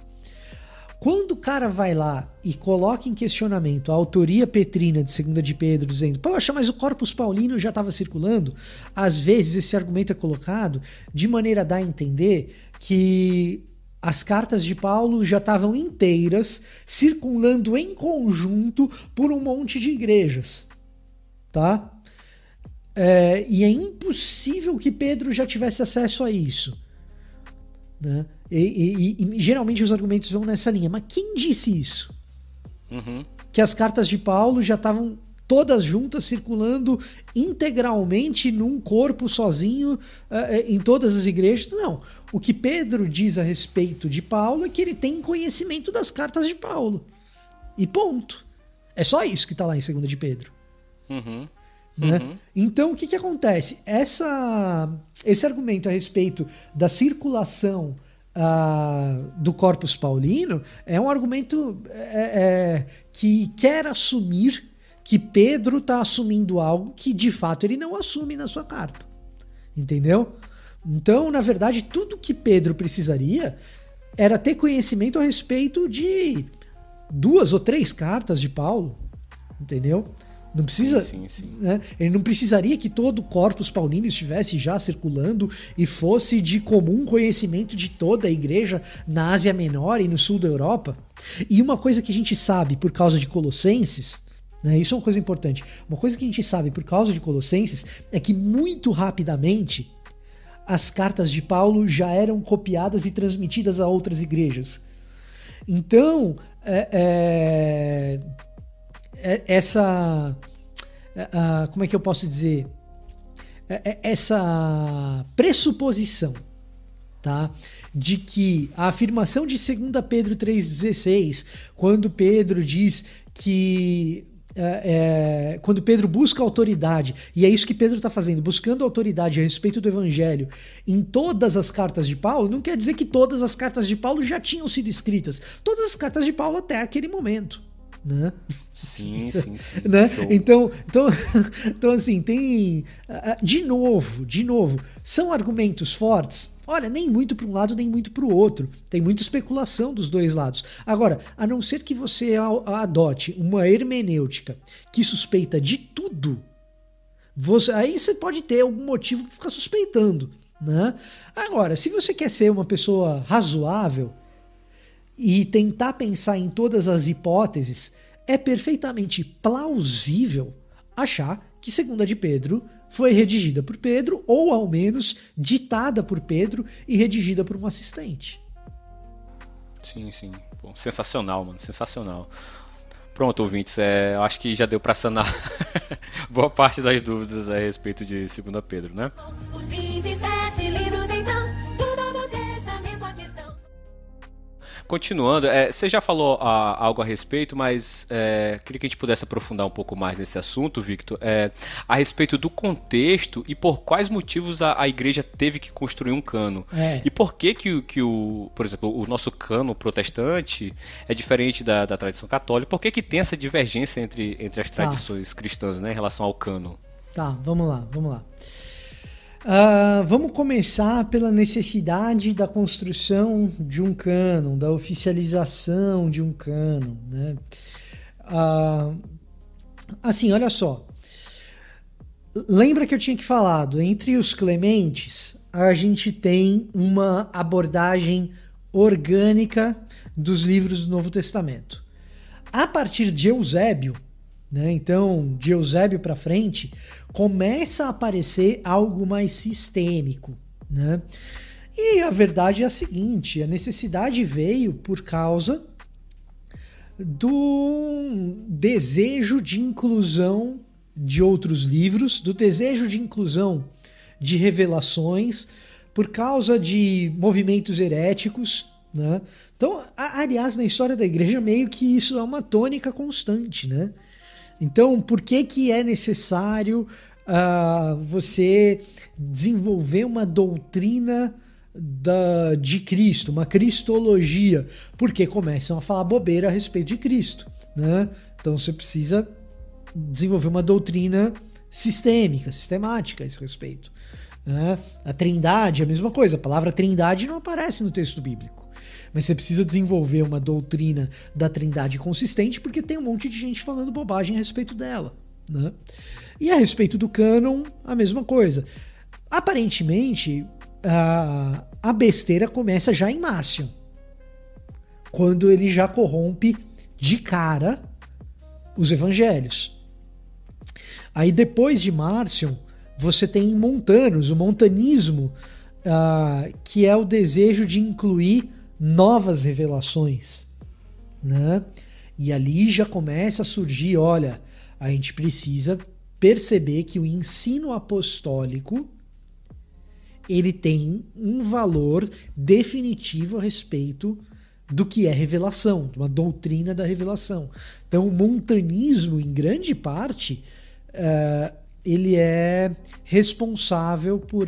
quando o cara vai lá e coloca em questionamento a autoria petrina de 2 de Pedro, dizendo, poxa, mas o Corpus Paulino já estava circulando, às vezes esse argumento é colocado de maneira a dar a entender que as cartas de Paulo já estavam inteiras, circulando em conjunto por um monte de igrejas, tá? E é impossível que Pedro já tivesse acesso a isso, né? E geralmente os argumentos vão nessa linha. Mas quem disse isso? Uhum. Que as cartas de Paulo já estavam todas juntas, circulando integralmente num corpo sozinho em todas as igrejas? Não. O que Pedro diz a respeito de Paulo é que ele tem conhecimento das cartas de Paulo. E ponto. É só isso que está lá em 2 de Pedro. Uhum. Né? Uhum. Então, o que acontece? Esse argumento a respeito da circulação do Corpus Paulino é um argumento que quer assumir que Pedro está assumindo algo que, de fato, ele não assume na sua carta. Entendeu? Então, na verdade, tudo que Pedro precisaria era ter conhecimento a respeito de 2 ou 3 cartas de Paulo. Entendeu? Não precisa, sim. Né? Ele não precisaria que todo o Corpus Paulino estivesse já circulando e fosse de comum conhecimento de toda a igreja na Ásia Menor e no sul da Europa. E uma coisa que a gente sabe por causa de Colossenses, né? Isso é uma coisa importante. Uma coisa que a gente sabe por causa de Colossenses é que muito rapidamente as cartas de Paulo já eram copiadas e transmitidas a outras igrejas. Então, como é que eu posso dizer? Essa pressuposição, tá? De que a afirmação de 2 Pedro 3,16, quando Pedro diz que quando Pedro busca autoridade, e é isso que Pedro está fazendo, buscando autoridade a respeito do evangelho em todas as cartas de Paulo, não quer dizer que todas as cartas de Paulo já tinham sido escritas. Todas as cartas de Paulo até aquele momento, né? Sim. Né? Então, assim, tem de novo, são argumentos fortes. Olha, nem muito para um lado, nem muito para o outro. Tem muita especulação dos dois lados. Agora, a não ser que você adote uma hermenêutica que suspeita de tudo, aí você pode ter algum motivo para ficar suspeitando, né? Agora, se você quer ser uma pessoa razoável e tentar pensar em todas as hipóteses, é perfeitamente plausível achar que 2 de Pedro foi redigida por Pedro, ou ao menos ditada por Pedro e redigida por um assistente. Sim. Bom, sensacional, mano. Sensacional. Pronto, ouvintes. Eu acho que já deu para sanar boa parte das dúvidas a respeito de 2 Pedro, né? Os 27 livros, então, do Novo Testamento a questão. Continuando, você já falou algo a respeito, mas queria que a gente pudesse aprofundar um pouco mais nesse assunto, Victor, a respeito do contexto e por quais motivos a igreja teve que construir um cânon. E por que por exemplo, o nosso cânon protestante é diferente da tradição católica? Por que tem essa divergência entre as tradições cristãs, né, em relação ao cânon? Tá, vamos lá. Vamos começar pela necessidade da construção de um cânon, da oficialização de um cânon, né? Assim, olha só. Lembra que eu tinha falado, entre os clementes, a gente tem uma abordagem orgânica dos livros do Novo Testamento. A partir de Eusébio, né? Então, de Eusébio para frente, começa a aparecer algo mais sistêmico, né? E a verdade é a seguinte: a necessidade veio por causa do desejo de inclusão de outros livros, do desejo de inclusão de revelações, por causa de movimentos heréticos, né? Então, aliás, na história da igreja, meio que isso é uma tônica constante, né? Então, por que é necessário você desenvolver uma doutrina de Cristo, uma cristologia? Porque começam a falar bobeira a respeito de Cristo, né? Então, você precisa desenvolver uma doutrina sistemática a esse respeito, né? A Trindade é a mesma coisa. A palavra Trindade não aparece no texto bíblico. Mas você precisa desenvolver uma doutrina da Trindade consistente, porque tem um monte de gente falando bobagem a respeito dela, né? E a respeito do cânon, a mesma coisa. Aparentemente, a besteira começa já em Marcion, quando ele já corrompe de cara os evangelhos. Aí depois de Marcion, você tem Montanus, o montanismo, que é o desejo de incluir novas revelações, né? E ali já começa a surgir, olha, a gente precisa perceber que o ensino apostólico ele tem um valor definitivo a respeito do que é revelação, uma doutrina da revelação. Então o montanismo, em grande parte, ele é responsável por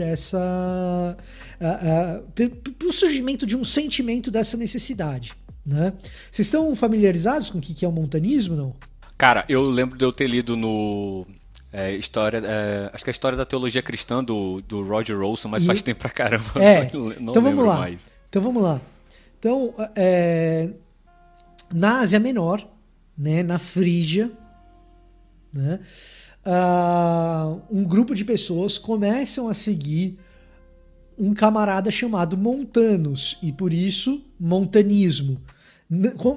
pelo surgimento de um sentimento dessa necessidade, né? Vocês estão familiarizados com o que é o montanismo, não? Cara, eu lembro de eu ter lido no acho que é a História da Teologia Cristã do Roger Olson, mas faz tempo pra caramba. Não então vamos lá. Mais. Então vamos lá. Então, na Ásia Menor, né, na Frígia, né, um grupo de pessoas começam a seguir um camarada chamado Montanus, e por isso montanismo.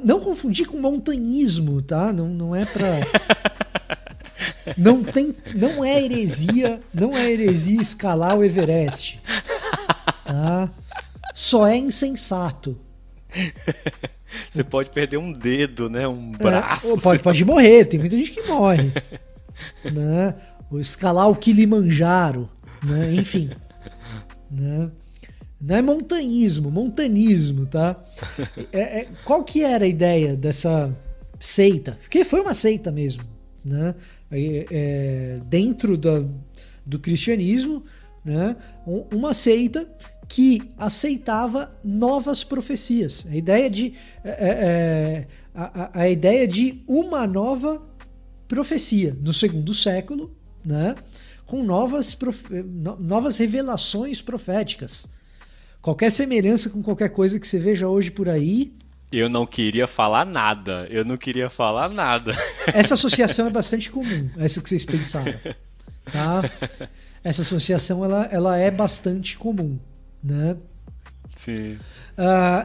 Não confundir com montanismo, tá? Não é pra... Não é heresia escalar o Everest, tá? Só é insensato. Você pode perder um dedo, né? Um braço. Pode morrer, tem muita gente que morre. né? Ou escalar o Kilimanjaro, né? Enfim, né? Não é montanismo, tá? Qual que era a ideia dessa seita? Porque foi uma seita mesmo, né? Dentro do cristianismo, né? Uma seita que aceitava novas profecias. A ideia de uma nova profecia no segundo século, né? Com novas revelações proféticas. Qualquer semelhança com qualquer coisa que você veja hoje por aí... Eu não queria falar nada. Essa associação é bastante comum, essa que vocês pensaram. Tá? Essa associação ela é bastante comum, né? Sim.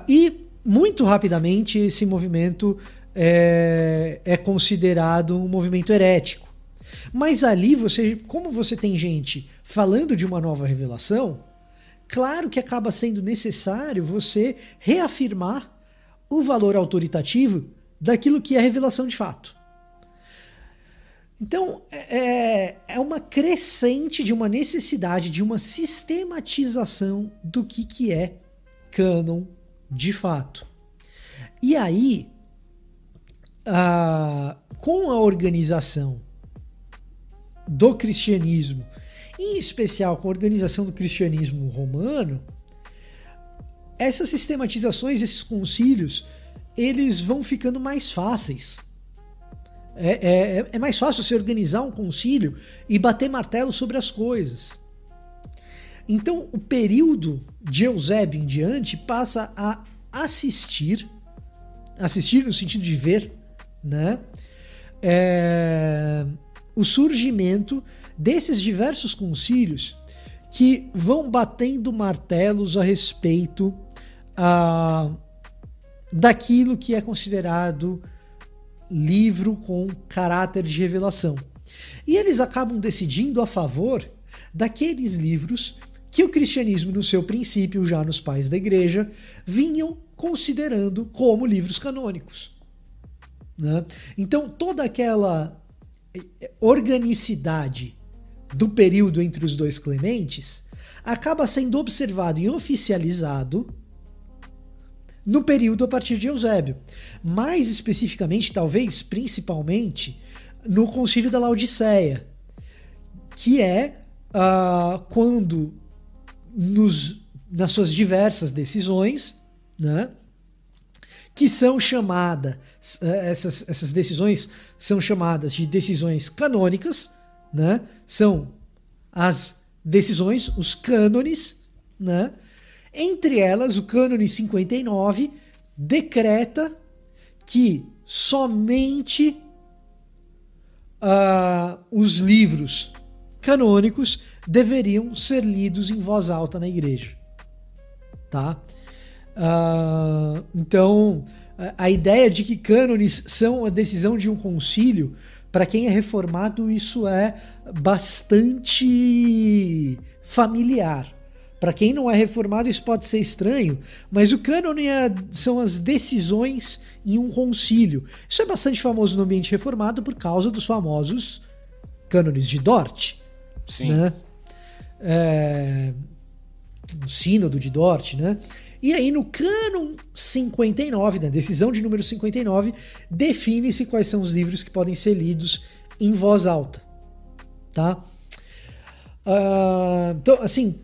E muito rapidamente esse movimento é considerado um movimento herético. Mas ali, como você tem gente falando de uma nova revelação, claro que acaba sendo necessário você reafirmar o valor autoritativo daquilo que é revelação de fato. Então, é uma crescente de uma necessidade de uma sistematização do que é cânon de fato. E aí, com a organização do cristianismo, em especial com a organização do cristianismo romano, essas sistematizações, esses concílios, eles vão ficando mais fáceis. É mais fácil você organizar um concílio e bater martelo sobre as coisas. Então, o período de Eusébio em diante passa a assistir no sentido de ver, né? O surgimento desses diversos concílios que vão batendo martelos a respeito daquilo que é considerado livro com caráter de revelação. E eles acabam decidindo a favor daqueles livros que o cristianismo, no seu princípio, já nos pais da igreja, vinham considerando como livros canônicos, né? Então, toda aquela organicidade do período entre os dois Clementes acaba sendo observado e oficializado no período a partir de Eusébio. Mais especificamente, talvez, principalmente, no Concílio da Laodiceia, que é quando, nas suas diversas decisões, né, que são chamadas, essas decisões são chamadas de decisões canônicas, né, são as decisões, os cânones, né? Entre elas, o cânone 59 decreta que somente os livros canônicos deveriam ser lidos em voz alta na igreja. Tá? Então, a ideia de que cânones são a decisão de um concílio, para quem é reformado, isso é bastante familiar. Para quem não é reformado, isso pode ser estranho, mas o cânone são as decisões em um concílio. Isso é bastante famoso no ambiente reformado por causa dos famosos cânones de Dort. Sim. Né? O sínodo de Dort, né? E aí no cânon 59, na decisão de número 59, define-se quais são os livros que podem ser lidos em voz alta. Tá? Então, assim,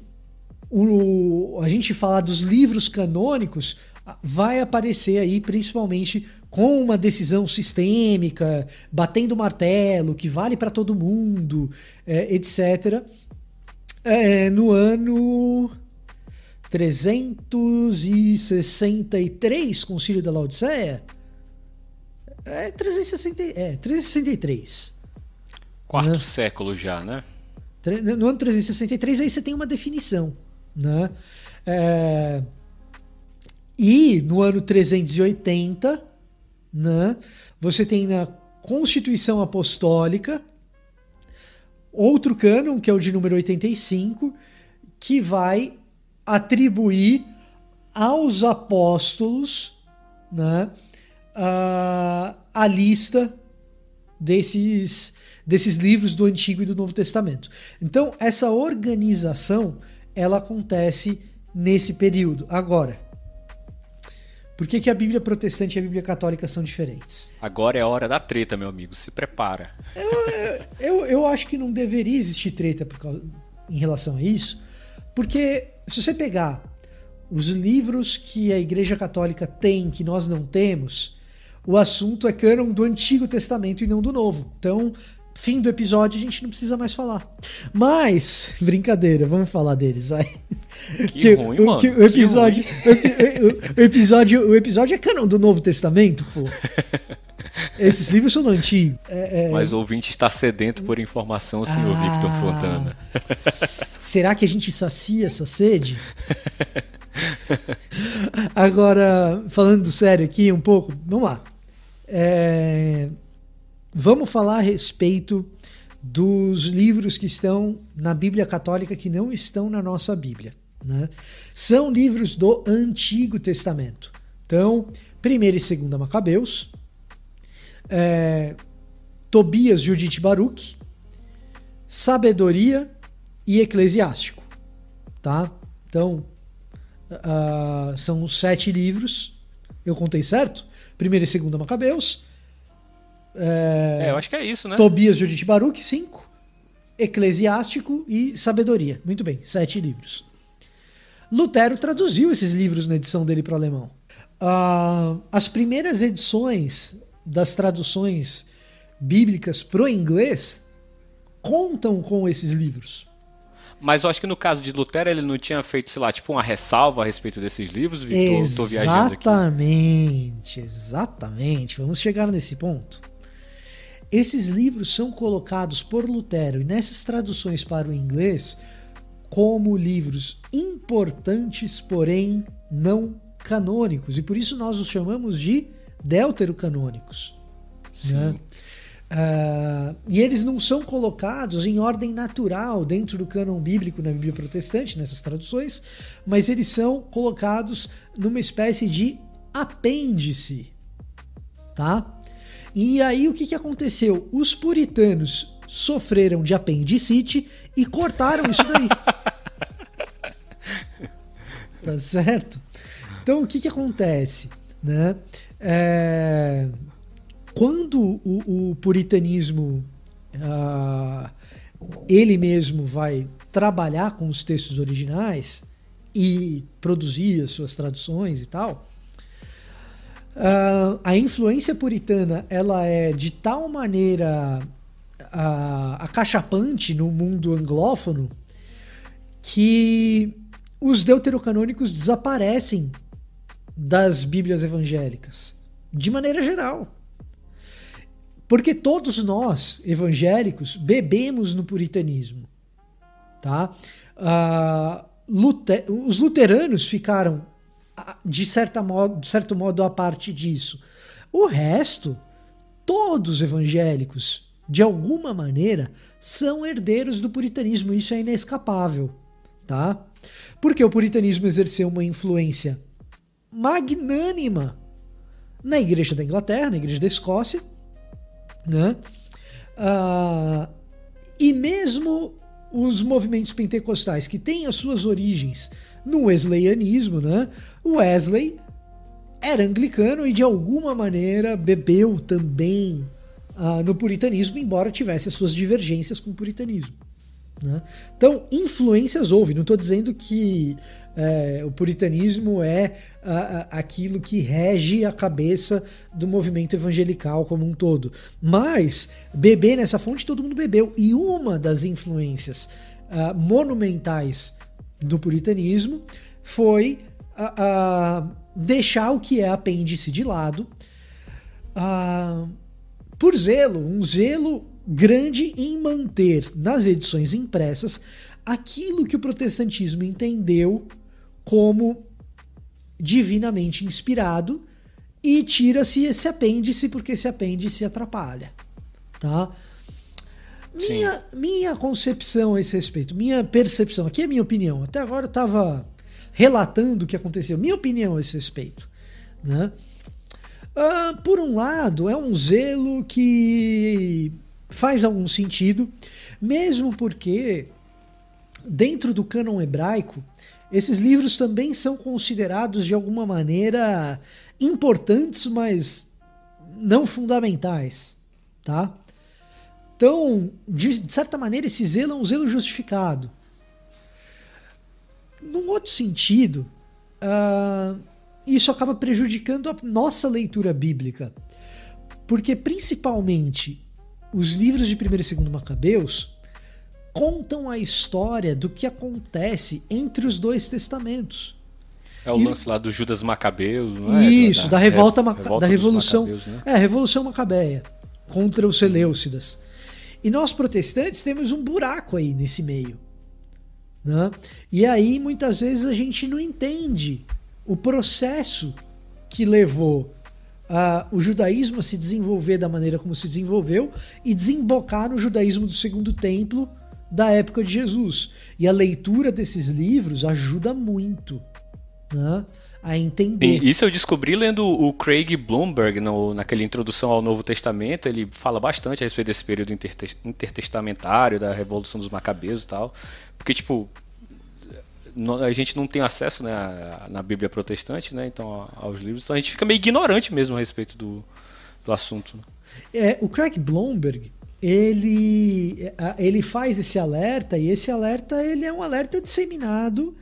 a gente falar dos livros canônicos vai aparecer aí principalmente com uma decisão sistêmica, batendo martelo, que vale para todo mundo, etc. No ano 363, Concílio da Laodiceia? 363. Quarto século já, né? No ano 363, aí você tem uma definição, né? E no ano 380, né, você tem na Constituição Apostólica outro cânon, que é o de número 85, que vai atribuir aos apóstolos, né, a lista desses livros do Antigo e do Novo Testamento. Então, essa organização, ela acontece nesse período. Agora, por que a Bíblia protestante e a Bíblia católica são diferentes? Agora é a hora da treta, meu amigo. Se prepara. Eu acho que não deveria existir treta em relação a isso, porque se você pegar os livros que a Igreja Católica tem, que nós não temos, o assunto é cânon do Antigo Testamento e não do Novo. Então, fim do episódio, a gente não precisa mais falar. Mas, brincadeira, vamos falar deles, vai. Que ruim, mano. O episódio é cânon do Novo Testamento, pô. Esses livros são do Antigo. Mas o ouvinte está sedento por informação, senhor Victor Fontana. Será que a gente sacia essa sede? Agora, falando sério aqui um pouco, vamos lá. Vamos falar a respeito dos livros que estão na Bíblia Católica que não estão na nossa Bíblia, né? São livros do Antigo Testamento. Então, 1ª e 2ª Macabeus, Tobias, Judite e Baruque, Sabedoria e Eclesiástico, tá? Então, são 7 livros. Eu contei certo? 1ª e 2ª Macabeus, eu acho que é isso, né? Tobias, Judite e Baruque, 5, Eclesiástico e Sabedoria. Muito bem, 7 livros. Lutero traduziu esses livros na edição dele para o alemão. As primeiras edições das traduções bíblicas para o inglês contam com esses livros. Mas eu acho que no caso de Lutero ele não tinha feito, sei lá, tipo uma ressalva a respeito desses livros, Victor? Estou viajando aqui. Exatamente. Vamos chegar nesse ponto. Esses livros são colocados por Lutero, e nessas traduções para o inglês, como livros importantes, porém não canônicos. E por isso nós os chamamos de deuterocanônicos. Né? E eles não são colocados em ordem natural dentro do cânon bíblico na Bíblia protestante, nessas traduções, mas eles são colocados numa espécie de apêndice, tá? E aí o que aconteceu? Os puritanos sofreram de apendicite e cortaram isso daí. Tá certo? Então o que acontece? Né? Quando o puritanismo ele mesmo vai trabalhar com os textos originais e produzir as suas traduções e tal, a influência puritana ela é de tal maneira acachapante no mundo anglófono que os deuterocanônicos desaparecem das Bíblias evangélicas, de maneira geral. Porque todos nós, evangélicos, bebemos no puritanismo. Tá? Os luteranos ficaram, de certo modo, à parte disso. O resto, todos os evangélicos, de alguma maneira, são herdeiros do puritanismo. Isso é inescapável. Tá? Porque o puritanismo exerceu uma influência magnânima na Igreja da Inglaterra, na Igreja da Escócia, né? E mesmo os movimentos pentecostais que têm as suas origens no wesleyanismo, né? O Wesley era anglicano e de alguma maneira bebeu também no puritanismo, embora tivesse as suas divergências com o puritanismo, né? Então, influências houve. Não estou dizendo que o puritanismo é aquilo que rege a cabeça do movimento evangelical como um todo. Mas beber nessa fonte todo mundo bebeu. E uma das influências monumentais do puritanismo foi deixar o que é apêndice de lado por um zelo grande em manter nas edições impressas aquilo que o protestantismo entendeu como divinamente inspirado, e tira-se esse apêndice porque esse apêndice atrapalha, tá? Minha concepção a esse respeito, minha percepção, aqui é minha opinião, até agora eu estava relatando o que aconteceu, minha opinião a esse respeito, né? Por um lado, é um zelo que faz algum sentido, mesmo porque, dentro do cânon hebraico, esses livros também são considerados de alguma maneira importantes, mas não fundamentais, tá? Então, de certa maneira, esse zelo é um zelo justificado. Num outro sentido, isso acaba prejudicando a nossa leitura bíblica, porque principalmente os livros de 1º e 2º Macabeus contam a história do que acontece entre os dois testamentos. É o lance lá do Judas Macabeus, não é? Isso, da revolta da Revolução. Macabeus, né? A Revolução Macabeia contra os Seleucidas. E nós protestantes temos um buraco aí nesse meio, né? E aí muitas vezes a gente não entende o processo que levou o judaísmo a se desenvolver da maneira como se desenvolveu e desembocar no judaísmo do Segundo Templo da época de Jesus. E a leitura desses livros ajuda muito, né, a entender. Sim, isso eu descobri lendo o Craig Blomberg naquela introdução ao Novo Testamento. Ele fala bastante a respeito desse período intertestamentário, da Revolução dos Macabeus e tal. Porque, tipo, a gente não tem acesso, né, na Bíblia protestante, né, então, aos livros. Então a gente fica meio ignorante mesmo a respeito do assunto. Né? O Craig Blomberg, ele faz esse alerta, e esse alerta ele é um alerta disseminado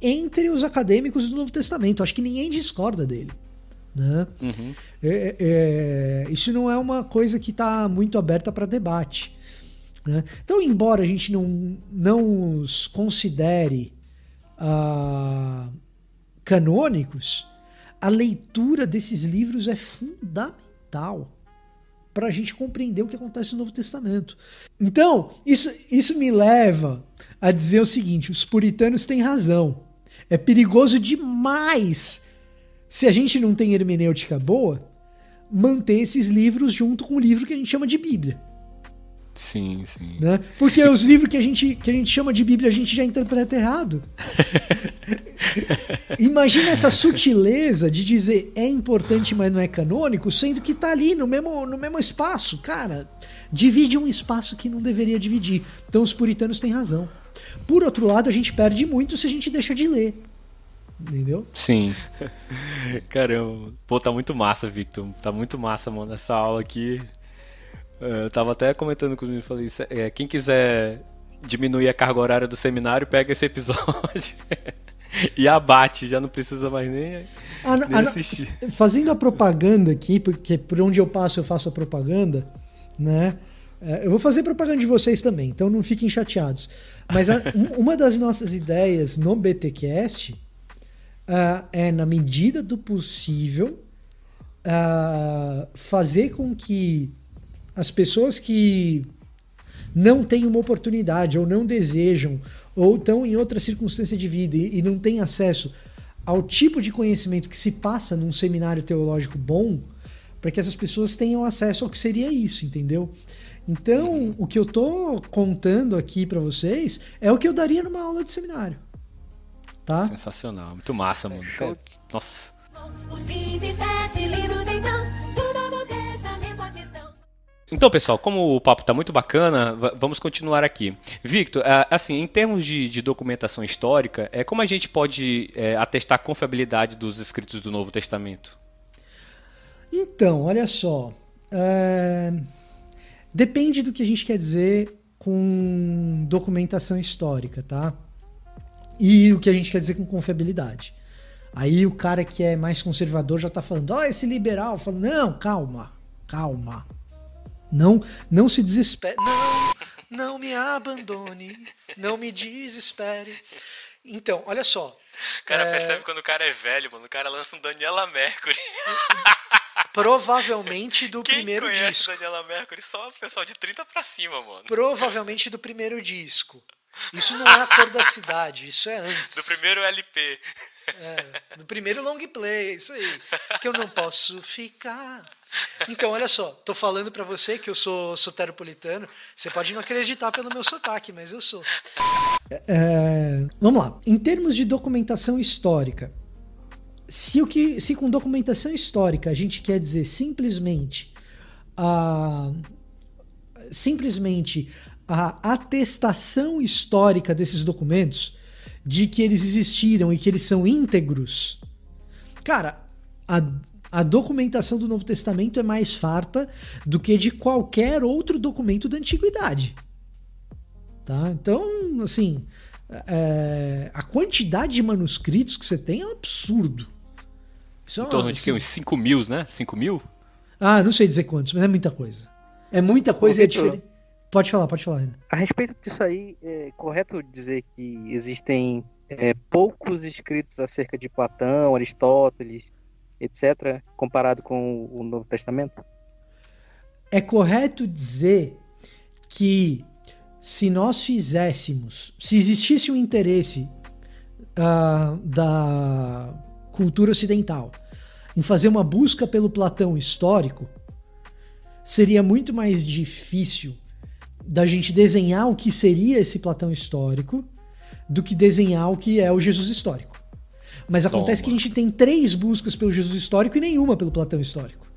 entre os acadêmicos do Novo Testamento. Acho que ninguém discorda dele, né? Uhum. Isso não é uma coisa que está muito aberta para debate, né? Então, embora a gente não os considere canônicos, a leitura desses livros é fundamental para a gente compreender o que acontece no Novo Testamento. Então, isso me leva a dizer o seguinte: os puritanos têm razão. É perigoso demais, se a gente não tem hermenêutica boa, manter esses livros junto com o livro que a gente chama de Bíblia. Sim, sim. Né? Porque os livros que a gente chama de Bíblia a gente já interpreta errado. Imagina essa sutileza de dizer é importante, mas não é canônico, sendo que tá ali no mesmo espaço. Cara, divide um espaço que não deveria dividir. Então os puritanos têm razão. Por outro lado, a gente perde muito se a gente deixa de ler. Entendeu? Sim. Caramba. Pô, tá muito massa, Victor. Tá muito massa, mano, essa aula aqui. Eu tava até comentando com ele, falei, quem quiser diminuir a carga horária do seminário, pega esse episódio e abate, já não precisa mais nem assistir. Fazendo a propaganda aqui, porque por onde eu passo eu faço a propaganda, né? Eu vou fazer propaganda de vocês também, então não fiquem chateados. Mas uma das nossas ideias no BTcast é, na medida do possível, fazer com que as pessoas que não têm uma oportunidade ou não desejam ou estão em outra circunstância de vida e não têm acesso ao tipo de conhecimento que se passa num seminário teológico bom, para que essas pessoas tenham acesso ao que seria isso, entendeu? Então, o que eu tô contando aqui para vocês é o que eu daria numa aula de seminário. Tá? Sensacional, muito massa, mano. Nossa. Os 27 livros, então, do Novo Testamento a questão. Então, pessoal, como o papo tá muito bacana, vamos continuar aqui. Victor, assim, em termos de documentação histórica, como a gente pode atestar a confiabilidade dos escritos do Novo Testamento? Então, olha só. Depende do que a gente quer dizer com documentação histórica, tá? E o que a gente quer dizer com confiabilidade. Aí o cara que é mais conservador já tá falando, esse liberal, falando, não, calma. Não se desespere. Não me abandone. Não me desespere. Então, olha só. O cara percebe quando o cara é velho, mano. O cara lança um Daniela Mercury. Provavelmente do primeiro disco. Quem conhece Daniela Mercury? Só o pessoal de 30 pra cima, mano. Provavelmente do primeiro disco. Isso não é A Cor da Cidade, isso é antes. Do primeiro LP. Do primeiro long play, isso aí. Que eu não posso ficar. Então, olha só, tô falando pra você que eu sou soteropolitano. Você pode não acreditar pelo meu sotaque, mas eu sou. Vamos lá. Em termos de documentação histórica, se com documentação histórica a gente quer dizer simplesmente a atestação histórica desses documentos, de que eles existiram e que eles são íntegros, cara, a documentação do Novo Testamento é mais farta do que de qualquer outro documento da Antiguidade. Tá? Então, assim, a quantidade de manuscritos que você tem é um absurdo. Isso em torno de que? Uns 5 mil, né? 5 mil? Ah, não sei dizer quantos, mas é muita coisa. É muita coisa e é diferente. Pode falar, Renan. A respeito disso aí, é correto dizer que existem poucos escritos acerca de Platão, Aristóteles, etc., comparado com o Novo Testamento? É correto dizer que se existisse um interesse da cultura ocidental em fazer uma busca pelo Platão histórico, seria muito mais difícil da gente desenhar o que seria esse Platão histórico do que desenhar o que é o Jesus histórico. Mas acontece que a gente tem 3 buscas pelo Jesus histórico e nenhuma pelo Platão histórico.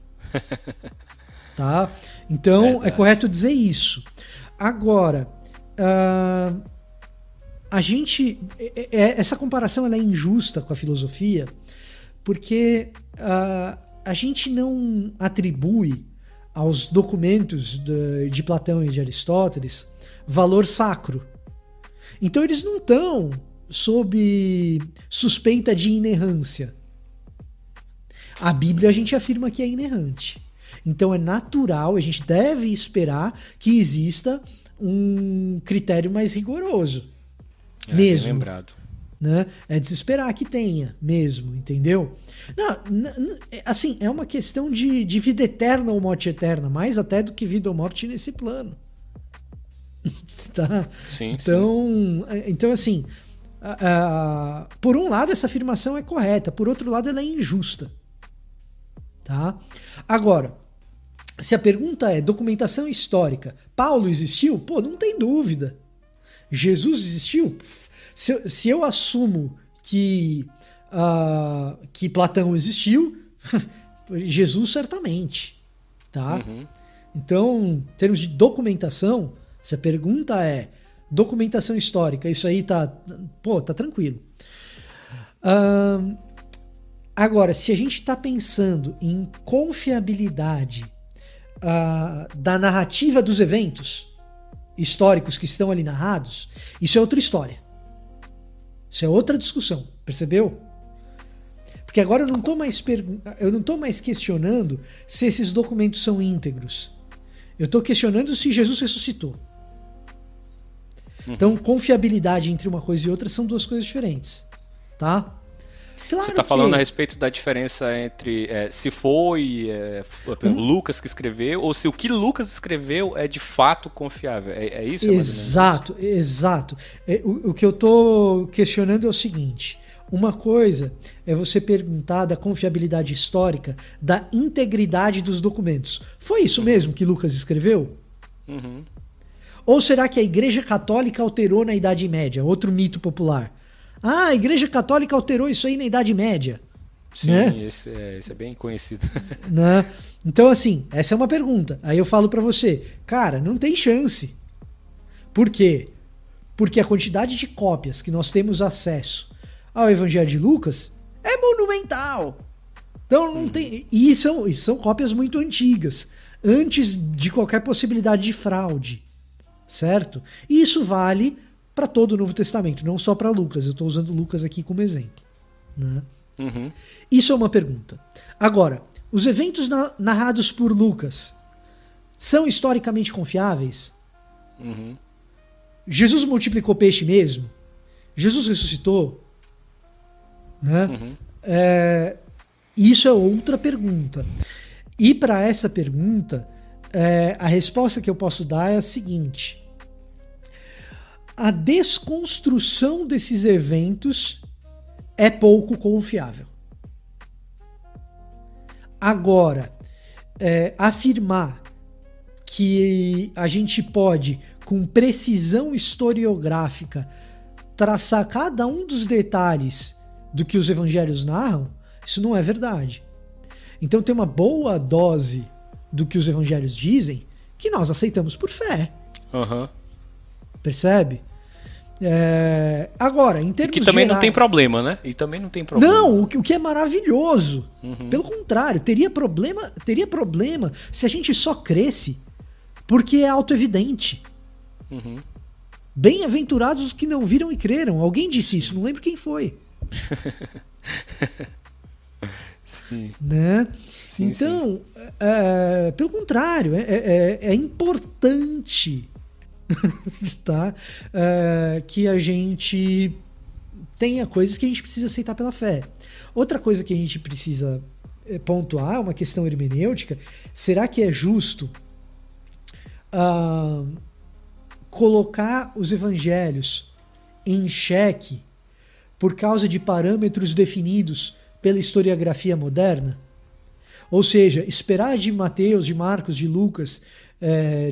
Tá? Então, é correto dizer isso. Agora, essa comparação ela é injusta com a filosofia, porque a gente não atribui aos documentos de Platão e de Aristóteles valor sacro. Então eles não estão sob suspeita de inerrância. A Bíblia a gente afirma que é inerrante. Então é natural, a gente deve esperar que exista um critério mais rigoroso. Mesmo. Bem lembrado. Né? É de se esperar que tenha mesmo, entendeu? Não, assim, é uma questão de vida eterna ou morte eterna, mais até do que vida ou morte nesse plano. Tá? Sim, então assim, por um lado essa afirmação é correta, por outro lado ela é injusta. Tá? Agora, se a pergunta é documentação histórica, Paulo existiu? Pô, não tem dúvida. Jesus existiu? Se eu assumo que Platão existiu, Jesus certamente, tá? Uhum. Então, em termos de documentação, se a pergunta é documentação histórica, isso aí tá tranquilo. Agora, se a gente está pensando em confiabilidade da narrativa dos eventos históricos que estão ali narrados, isso é outra história. Isso é outra discussão, percebeu? Porque agora eu não tô mais questionando se esses documentos são íntegros. Eu estou questionando se Jesus ressuscitou. Uhum. Então, confiabilidade entre uma coisa e outra são 2 coisas diferentes, tá? Claro. Você está falando a respeito da diferença entre se foi Lucas que escreveu ou se o que Lucas escreveu é de fato confiável. É isso? Exato. O que eu estou questionando é o seguinte: uma coisa é você perguntar da confiabilidade histórica, da integridade dos documentos. Foi isso mesmo que Lucas escreveu? Uhum. Ou será que a Igreja Católica alterou na Idade Média? Outro mito popular. A Igreja Católica alterou isso aí na Idade Média. Sim, né? Esse é bem conhecido. Né? Então, assim, essa é uma pergunta. Aí eu falo pra você, cara, não tem chance. Por quê? Porque a quantidade de cópias que nós temos acesso ao Evangelho de Lucas é monumental. Então não tem. E são cópias muito antigas, antes de qualquer possibilidade de fraude. Certo? E isso vale para todo o Novo Testamento, não só para Lucas. Eu estou usando Lucas aqui como exemplo. Né? Uhum. Isso é uma pergunta. Agora, os eventos narrados por Lucas são historicamente confiáveis? Uhum. Jesus multiplicou peixe mesmo? Jesus ressuscitou? Né? Uhum. Isso é outra pergunta. E para essa pergunta, a resposta que eu posso dar é a seguinte: a desconstrução desses eventos é pouco confiável. Agora, afirmar que a gente pode, com precisão historiográfica, traçar cada um dos detalhes do que os evangelhos narram, Isso não é verdade. Então tem uma boa dose do que os evangelhos dizem que nós aceitamos por fé. Uhum. Percebe? Agora, em termos que também gerais, não tem problema, né? E também não tem problema. Não, o que é maravilhoso. Pelo contrário, teria problema se a gente só cresce porque é autoevidente. Bem-aventurados os que não viram e creram. Alguém disse isso, não lembro quem foi. Sim. Né? Sim, então, pelo contrário, é importante tá? Que a gente tenha coisas que a gente precisa aceitar pela fé. Outra coisa que a gente precisa pontuar, uma questão hermenêutica, será que é justo colocar os evangelhos em xeque por causa de parâmetros definidos pela historiografia moderna? Ou seja, esperar de Mateus, de Marcos, de Lucas,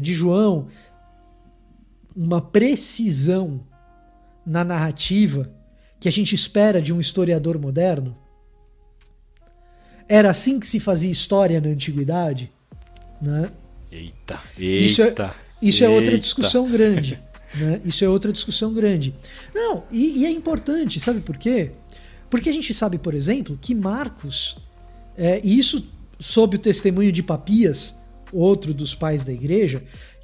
de João, uma precisão na narrativa que a gente espera de um historiador moderno? Era assim que se fazia história na antiguidade? Né? Eita. Isso é outra discussão grande. Né? Isso é outra discussão grande. Não, e é importante, sabe por quê? Porque a gente sabe, por exemplo, que Marcos, e isso sob o testemunho de Papias, outro dos pais da igreja,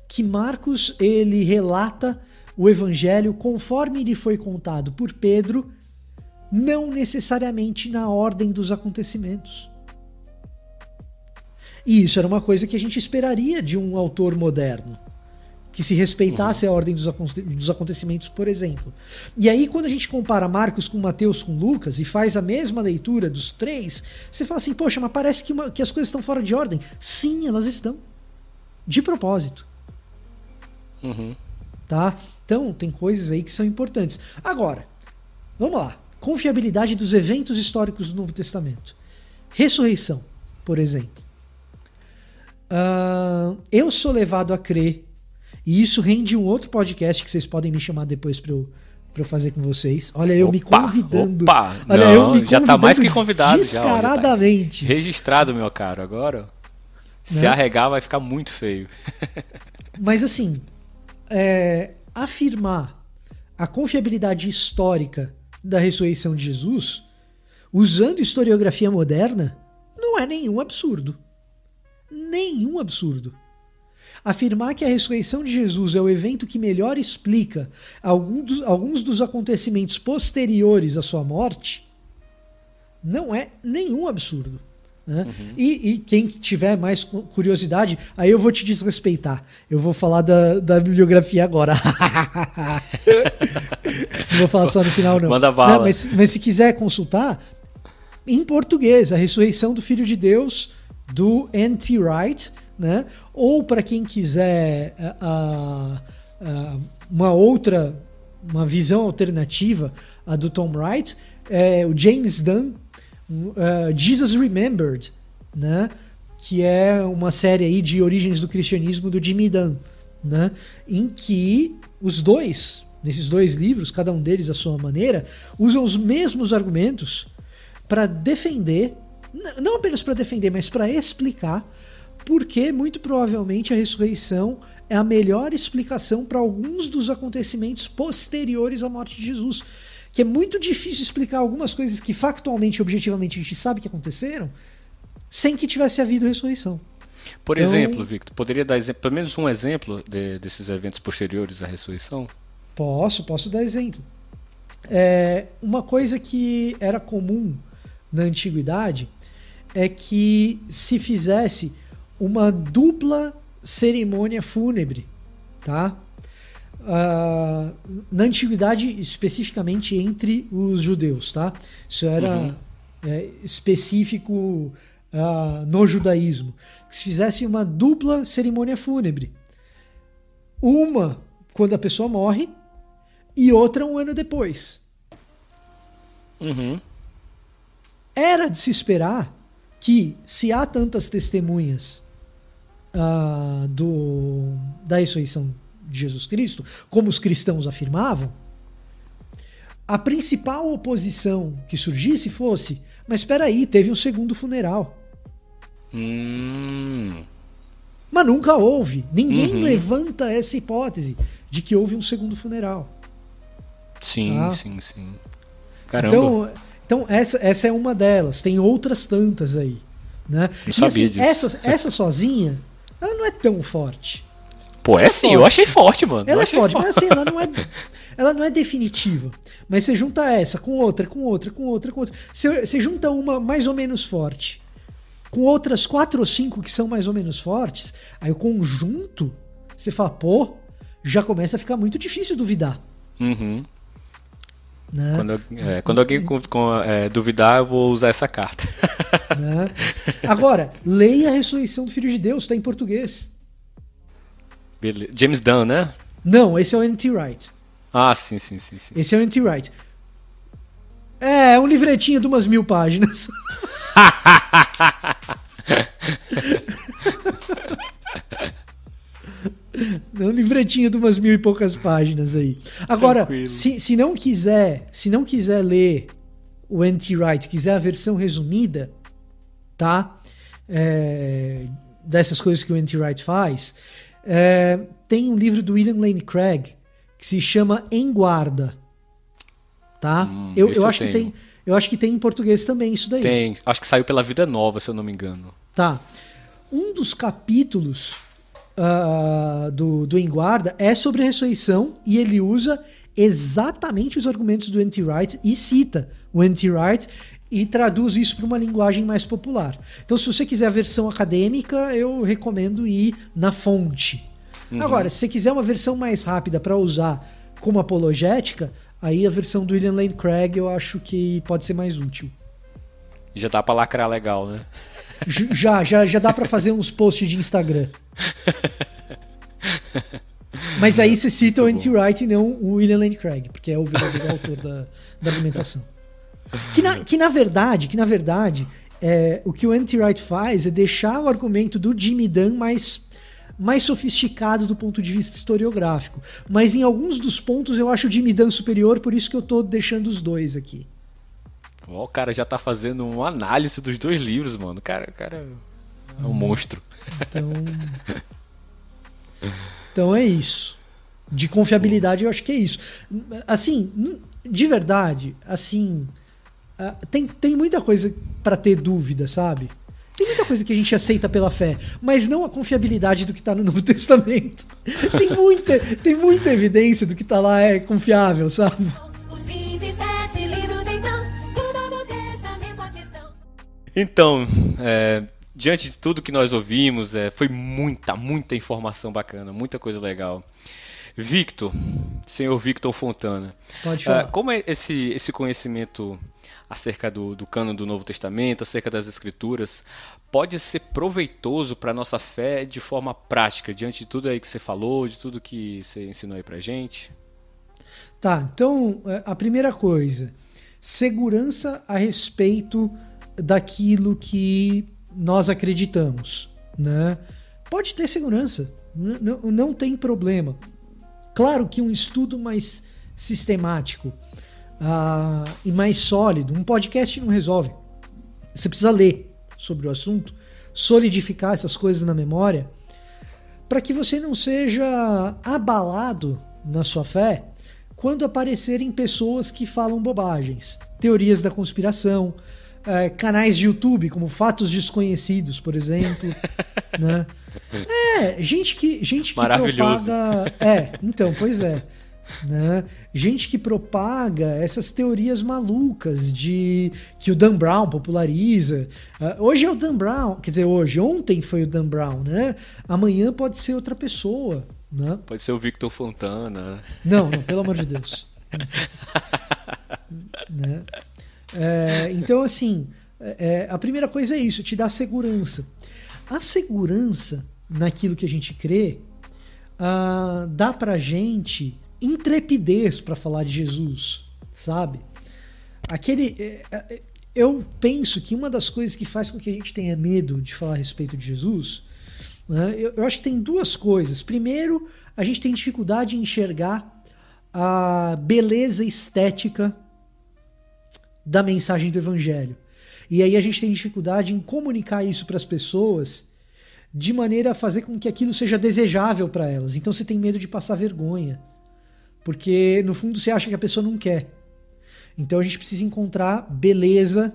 que Marcos ele relata o evangelho conforme ele foi contado por Pedro, não necessariamente na ordem dos acontecimentos. E isso era uma coisa que a gente esperaria de um autor moderno, que se respeitasse a ordem dos acontecimentos, por exemplo. E aí, quando a gente compara Marcos com Mateus com Lucas e faz a mesma leitura dos três, você fala assim, poxa, mas parece que as coisas estão fora de ordem. Sim, elas estão. De propósito. Tá? Então, tem coisas aí que são importantes. Agora, vamos lá. Confiabilidade dos eventos históricos do Novo Testamento. Ressurreição, por exemplo. Eu sou levado a crer, e isso rende um outro podcast que vocês podem me chamar depois para eu fazer com vocês. Olha, eu me convidando. Olha, não, eu me convidando já tá mais que convidado. Descaradamente. Já tá registrado, meu caro. Agora, se arregar, vai ficar muito feio. Mas assim, afirmar a confiabilidade histórica da ressurreição de Jesus, usando historiografia moderna, não é nenhum absurdo. Nenhum absurdo. Afirmar que a ressurreição de Jesus é o evento que melhor explica alguns dos acontecimentos posteriores à sua morte não é nenhum absurdo. Né? E quem tiver mais curiosidade, aí eu vou te desrespeitar. Eu vou falar da bibliografia agora. Não vou falar só no final, não. Manda bala. Não, mas se quiser consultar, em português, A Ressurreição do Filho de Deus, do N.T. Wright, né? Ou para quem quiser uma visão alternativa, a do Tom Wright, o James Dunn, Jesus Remembered, né? Que é uma série aí de origens do cristianismo do Jimmy Dunn, né? Em que nesses dois livros, cada um deles à sua maneira, usam os mesmos argumentos para defender, não apenas para defender, mas para explicar porque muito provavelmente a ressurreição é a melhor explicação para alguns dos acontecimentos posteriores à morte de Jesus. Que é muito difícil explicar algumas coisas que factualmente e objetivamente a gente sabe que aconteceram sem que tivesse havido ressurreição. Por exemplo, Victor, poderia dar pelo menos um exemplo desses eventos posteriores à ressurreição? Posso dar exemplo. Uma coisa que era comum na antiguidade é que se fizesse uma dupla cerimônia fúnebre, tá? Na antiguidade, especificamente entre os judeus, tá? Isso era específico no judaísmo. Que se fizesse uma dupla cerimônia fúnebre. Uma quando a pessoa morre e outra um ano depois. Era de se esperar que, se há tantas testemunhas da ressurreição de Jesus Cristo, como os cristãos afirmavam, a principal oposição que surgisse fosse, mas espera aí, teve um segundo funeral. Mas nunca houve. Ninguém levanta essa hipótese de que houve um segundo funeral. Sim, tá? Sim. Caramba. Então essa é uma delas. Tem outras tantas aí. Né? Não sabia disso. Essa sozinha, ela não é tão forte. Pô, sim, eu achei forte, mano. Ela é forte, mas assim, ela não é definitiva. Mas você junta essa com outra. Você junta uma mais ou menos forte com outras 4 ou 5 que são mais ou menos fortes, aí o conjunto, você fala, pô, já começa a ficar muito difícil duvidar. Uhum. Né? Quando alguém duvidar, eu vou usar essa carta. Né? Agora, leia a Ressurreição do Filho de Deus, está em português. Beleza. James Dunn, né? Não, esse é o N.T. Wright. Ah, sim. Esse é o N.T. Wright. É um livretinho de umas 1000 páginas. Um livretinho de umas 1000 e poucas páginas aí. Agora, se não quiser ler o N.T. Wright, quiser a versão resumida, tá? Dessas coisas que o N.T. Wright faz, tem um livro do William Lane Craig que se chama Em Guarda, tá? Eu acho que tem em português também isso daí. Tem, acho que saiu pela Vida Nova, se eu não me engano. Tá. Um dos capítulos do Em Guarda é sobre a ressurreição e ele usa exatamente os argumentos do N.T. Wright e cita o N.T. Wright e traduz isso para uma linguagem mais popular. Então, se você quiser a versão acadêmica, eu recomendo ir na fonte. Agora, se você quiser uma versão mais rápida para usar como apologética, aí a versão do William Lane Craig eu acho que pode ser mais útil. Já dá pra lacrar legal, né? Já dá pra fazer uns posts de Instagram. Mas aí você cita o N.T. Wright e não o William Lane Craig, porque é o verdadeiro autor da argumentação. Que na verdade, o que o N.T. Wright faz é deixar o argumento do Jimmy Dunn mais sofisticado do ponto de vista historiográfico. Mas em alguns dos pontos eu acho o Jimmy Dunn superior, por isso que eu tô deixando os dois aqui. O cara já tá fazendo uma análise dos 2 livros, mano. O cara é um monstro. Então é isso. De confiabilidade eu acho que é isso. Assim, de verdade, assim, tem muita coisa pra ter dúvida, sabe? Tem muita coisa que a gente aceita pela fé, mas não a confiabilidade do que está no Novo Testamento. Tem muita evidência do que está lá é confiável, sabe? Os 27 livros, então, do Novo Testamento a questão. Então, diante de tudo que nós ouvimos, foi muita informação bacana, muita coisa legal. Victor, senhor Victor Fontana, pode falar. Como é esse conhecimento acerca do cânon do Novo Testamento, acerca das Escrituras, pode ser proveitoso para a nossa fé de forma prática, diante de tudo aí que você falou, de tudo que você ensinou aí pra gente? Tá, então a primeira coisa, segurança a respeito daquilo que nós acreditamos, né? Pode ter segurança, não tem problema. Claro que um estudo mais sistemático e mais sólido, um podcast não resolve. Você precisa ler sobre o assunto, solidificar essas coisas na memória, para que você não seja abalado na sua fé quando aparecerem pessoas que falam bobagens, teorias da conspiração, canais de YouTube como Fatos Desconhecidos, por exemplo, né? Gente que propaga... então, pois é. Né? Gente que propaga essas teorias malucas que o Dan Brown populariza. Hoje é o Dan Brown, quer dizer, ontem foi o Dan Brown, né? Amanhã pode ser outra pessoa, né? Pode ser o Victor Fontana. Não, pelo amor de Deus. Né? Então, assim, a primeira coisa é isso, te dá segurança. A segurança naquilo que a gente crê dá pra gente intrepidez para falar de Jesus, sabe? Eu penso que uma das coisas que faz com que a gente tenha medo de falar a respeito de Jesus, né, eu acho que tem 2 coisas. Primeiro, a gente tem dificuldade em enxergar a beleza estética da mensagem do evangelho. E aí a gente tem dificuldade em comunicar isso para as pessoas de maneira a fazer com que aquilo seja desejável para elas. Então você tem medo de passar vergonha, porque no fundo você acha que a pessoa não quer. Então a gente precisa encontrar beleza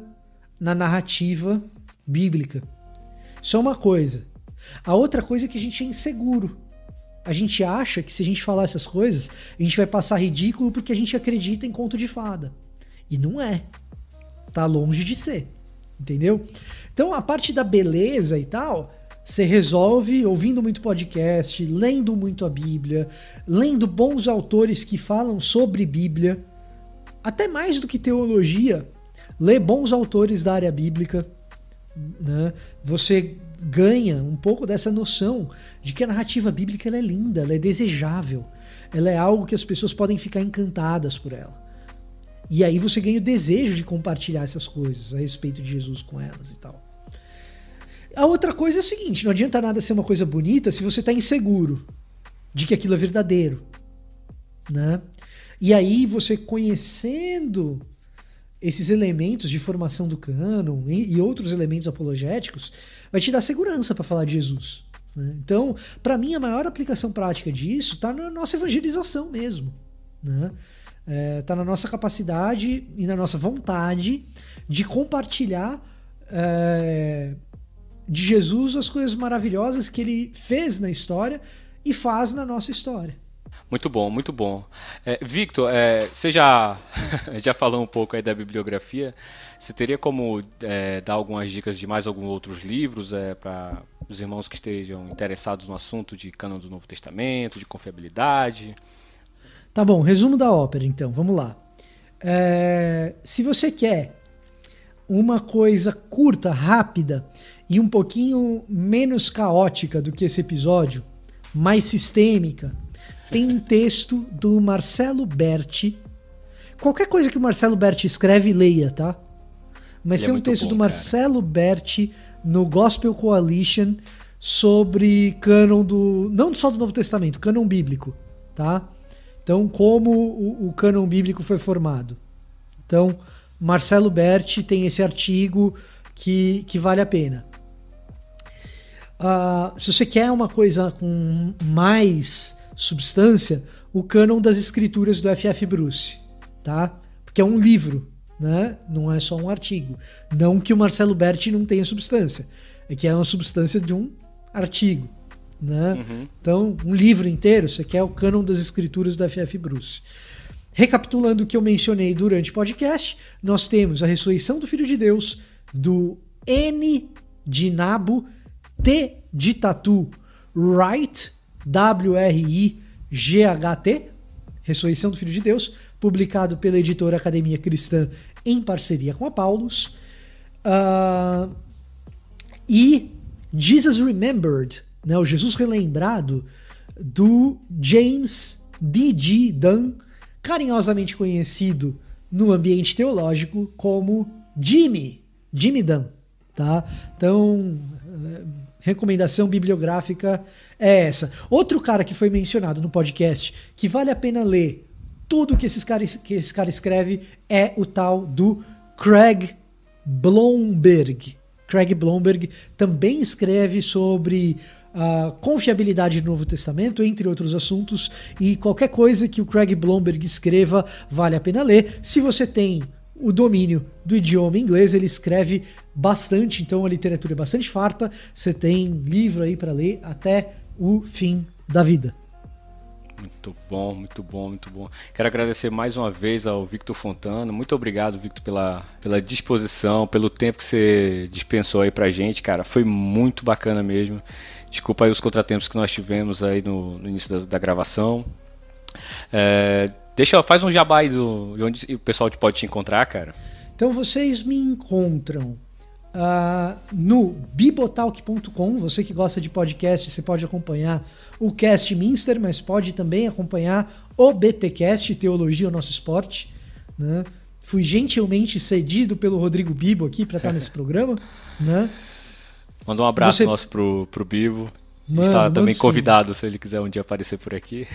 na narrativa bíblica. Isso é uma coisa. A outra coisa é que a gente é inseguro. A gente acha que se a gente falar essas coisas, a gente vai passar ridículo porque a gente acredita em conto de fada. E não é. Tá longe de ser. Entendeu? Então a parte da beleza e tal, você resolve ouvindo muito podcast, lendo muito a Bíblia, lendo bons autores que falam sobre Bíblia, até mais do que teologia, lê bons autores da área bíblica, né? Você ganha um pouco dessa noção de que a narrativa bíblica ela é linda, ela é desejável, ela é algo que as pessoas podem ficar encantadas por ela. E aí você ganha o desejo de compartilhar essas coisas a respeito de Jesus com elas e tal. A outra coisa é o seguinte, não adianta nada ser uma coisa bonita se você está inseguro de que aquilo é verdadeiro, né? E aí você conhecendo esses elementos de formação do cânon e outros elementos apologéticos vai te dar segurança para falar de Jesus, né? Então, para mim, a maior aplicação prática disso está na nossa evangelização mesmo, né? Tá na nossa capacidade e na nossa vontade de compartilhar de Jesus as coisas maravilhosas que ele fez na história e faz na nossa história. Muito bom, muito bom. Victor, você já falou um pouco aí da bibliografia. Você teria como dar algumas dicas de mais alguns outros livros para os irmãos que estejam interessados no assunto de cânon do Novo Testamento, de confiabilidade? Tá bom, resumo da ópera então, vamos lá. Se você quer uma coisa curta, rápida e um pouquinho menos caótica do que esse episódio, mais sistêmica, tem um texto do Marcelo Berti. Qualquer coisa que o Marcelo Berti escreve, leia, tá? Mas tem um texto do Marcelo Berti no Gospel Coalition sobre cânon não só do Novo Testamento, cânon bíblico, tá? Então, como o cânon bíblico foi formado. Então, Marcelo Berti tem esse artigo que vale a pena. Se você quer uma coisa com mais substância, o cânon das escrituras do F.F. Bruce, tá? Porque é um livro, né? Não é só um artigo. Não que o Marcelo Berti não tenha substância, é que é uma substância de um artigo, né? Uhum. Então, um livro inteiro, você quer o cânon das escrituras do F.F. Bruce. Recapitulando o que eu mencionei durante o podcast, nós temos a ressurreição do Filho de Deus, do N de Nabo, T de Tatu, Wright, W-R-I-G-H-T, Ressurreição do Filho de Deus, publicado pela editora Academia Cristã em parceria com a Paulus, e Jesus Remembered, né, o Jesus Relembrado, do James D.G. Dunn, carinhosamente conhecido no ambiente teológico como Jimmy Dunn, tá? Então, recomendação bibliográfica é essa. Outro cara que foi mencionado no podcast, que vale a pena ler tudo que esse cara escreve, é o tal do Craig Blomberg. Craig Blomberg também escreve sobre a confiabilidade do Novo Testamento, entre outros assuntos, e qualquer coisa que o Craig Blomberg escreva vale a pena ler. Se você tem o domínio do idioma inglês, ele escreve bastante, então a literatura é bastante farta, você tem livro aí para ler até o fim da vida. Muito bom, muito bom, muito bom. Quero agradecer mais uma vez ao Victor Fontana. Muito obrigado, Victor, pela disposição, pelo tempo que você dispensou aí pra gente, cara. Foi muito bacana mesmo. Desculpa aí os contratempos que nós tivemos aí no início da gravação. Faz um jabá aí de onde o pessoal pode te encontrar, cara. Então vocês me encontram no bibotalk.com. Você que gosta de podcast, você pode acompanhar o Cast Minster, mas pode também acompanhar o BTcast, Teologia ao Nosso Esporte, né? Fui gentilmente cedido pelo Rodrigo Bibo aqui para estar nesse programa, né? Manda um abraço nosso pro Bibo. Está também convidado, se ele quiser um dia aparecer por aqui.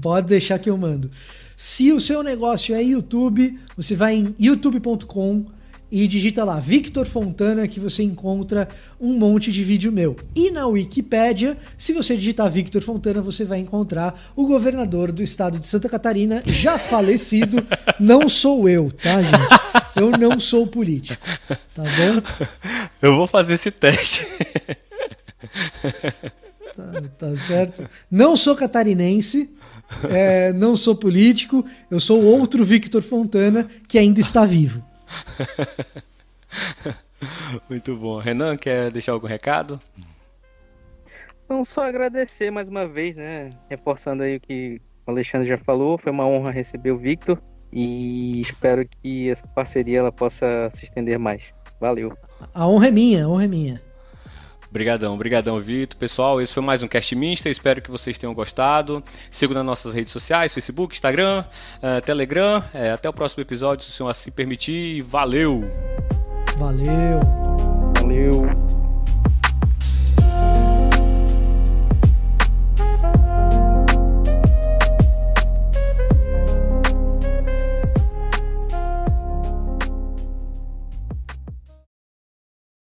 Pode deixar que eu mando. Se o seu negócio é YouTube, você vai em youtube.com e digita lá Victor Fontana, que você encontra um monte de vídeo meu. E na Wikipédia, se você digitar Victor Fontana, você vai encontrar o governador do estado de Santa Catarina, já falecido. Não sou eu, tá, gente? Eu não sou político, tá bom? Eu vou fazer esse teste. Tá certo? Não sou catarinense, não sou político, eu sou outro Victor Fontana que ainda está vivo. Muito bom. Renan, quer deixar algum recado? Não, só agradecer mais uma vez, né? Reforçando aí o que o Alexandre já falou, foi uma honra receber o Victor e espero que essa parceria ela possa se estender mais. Valeu. A honra é minha, a honra é minha. Obrigadão, Vitor. Pessoal, esse foi mais um Cast Minster. Espero que vocês tenham gostado. Sigam nas nossas redes sociais, Facebook, Instagram, Telegram. Até o próximo episódio, se o senhor assim permitir. Valeu! Valeu! Valeu!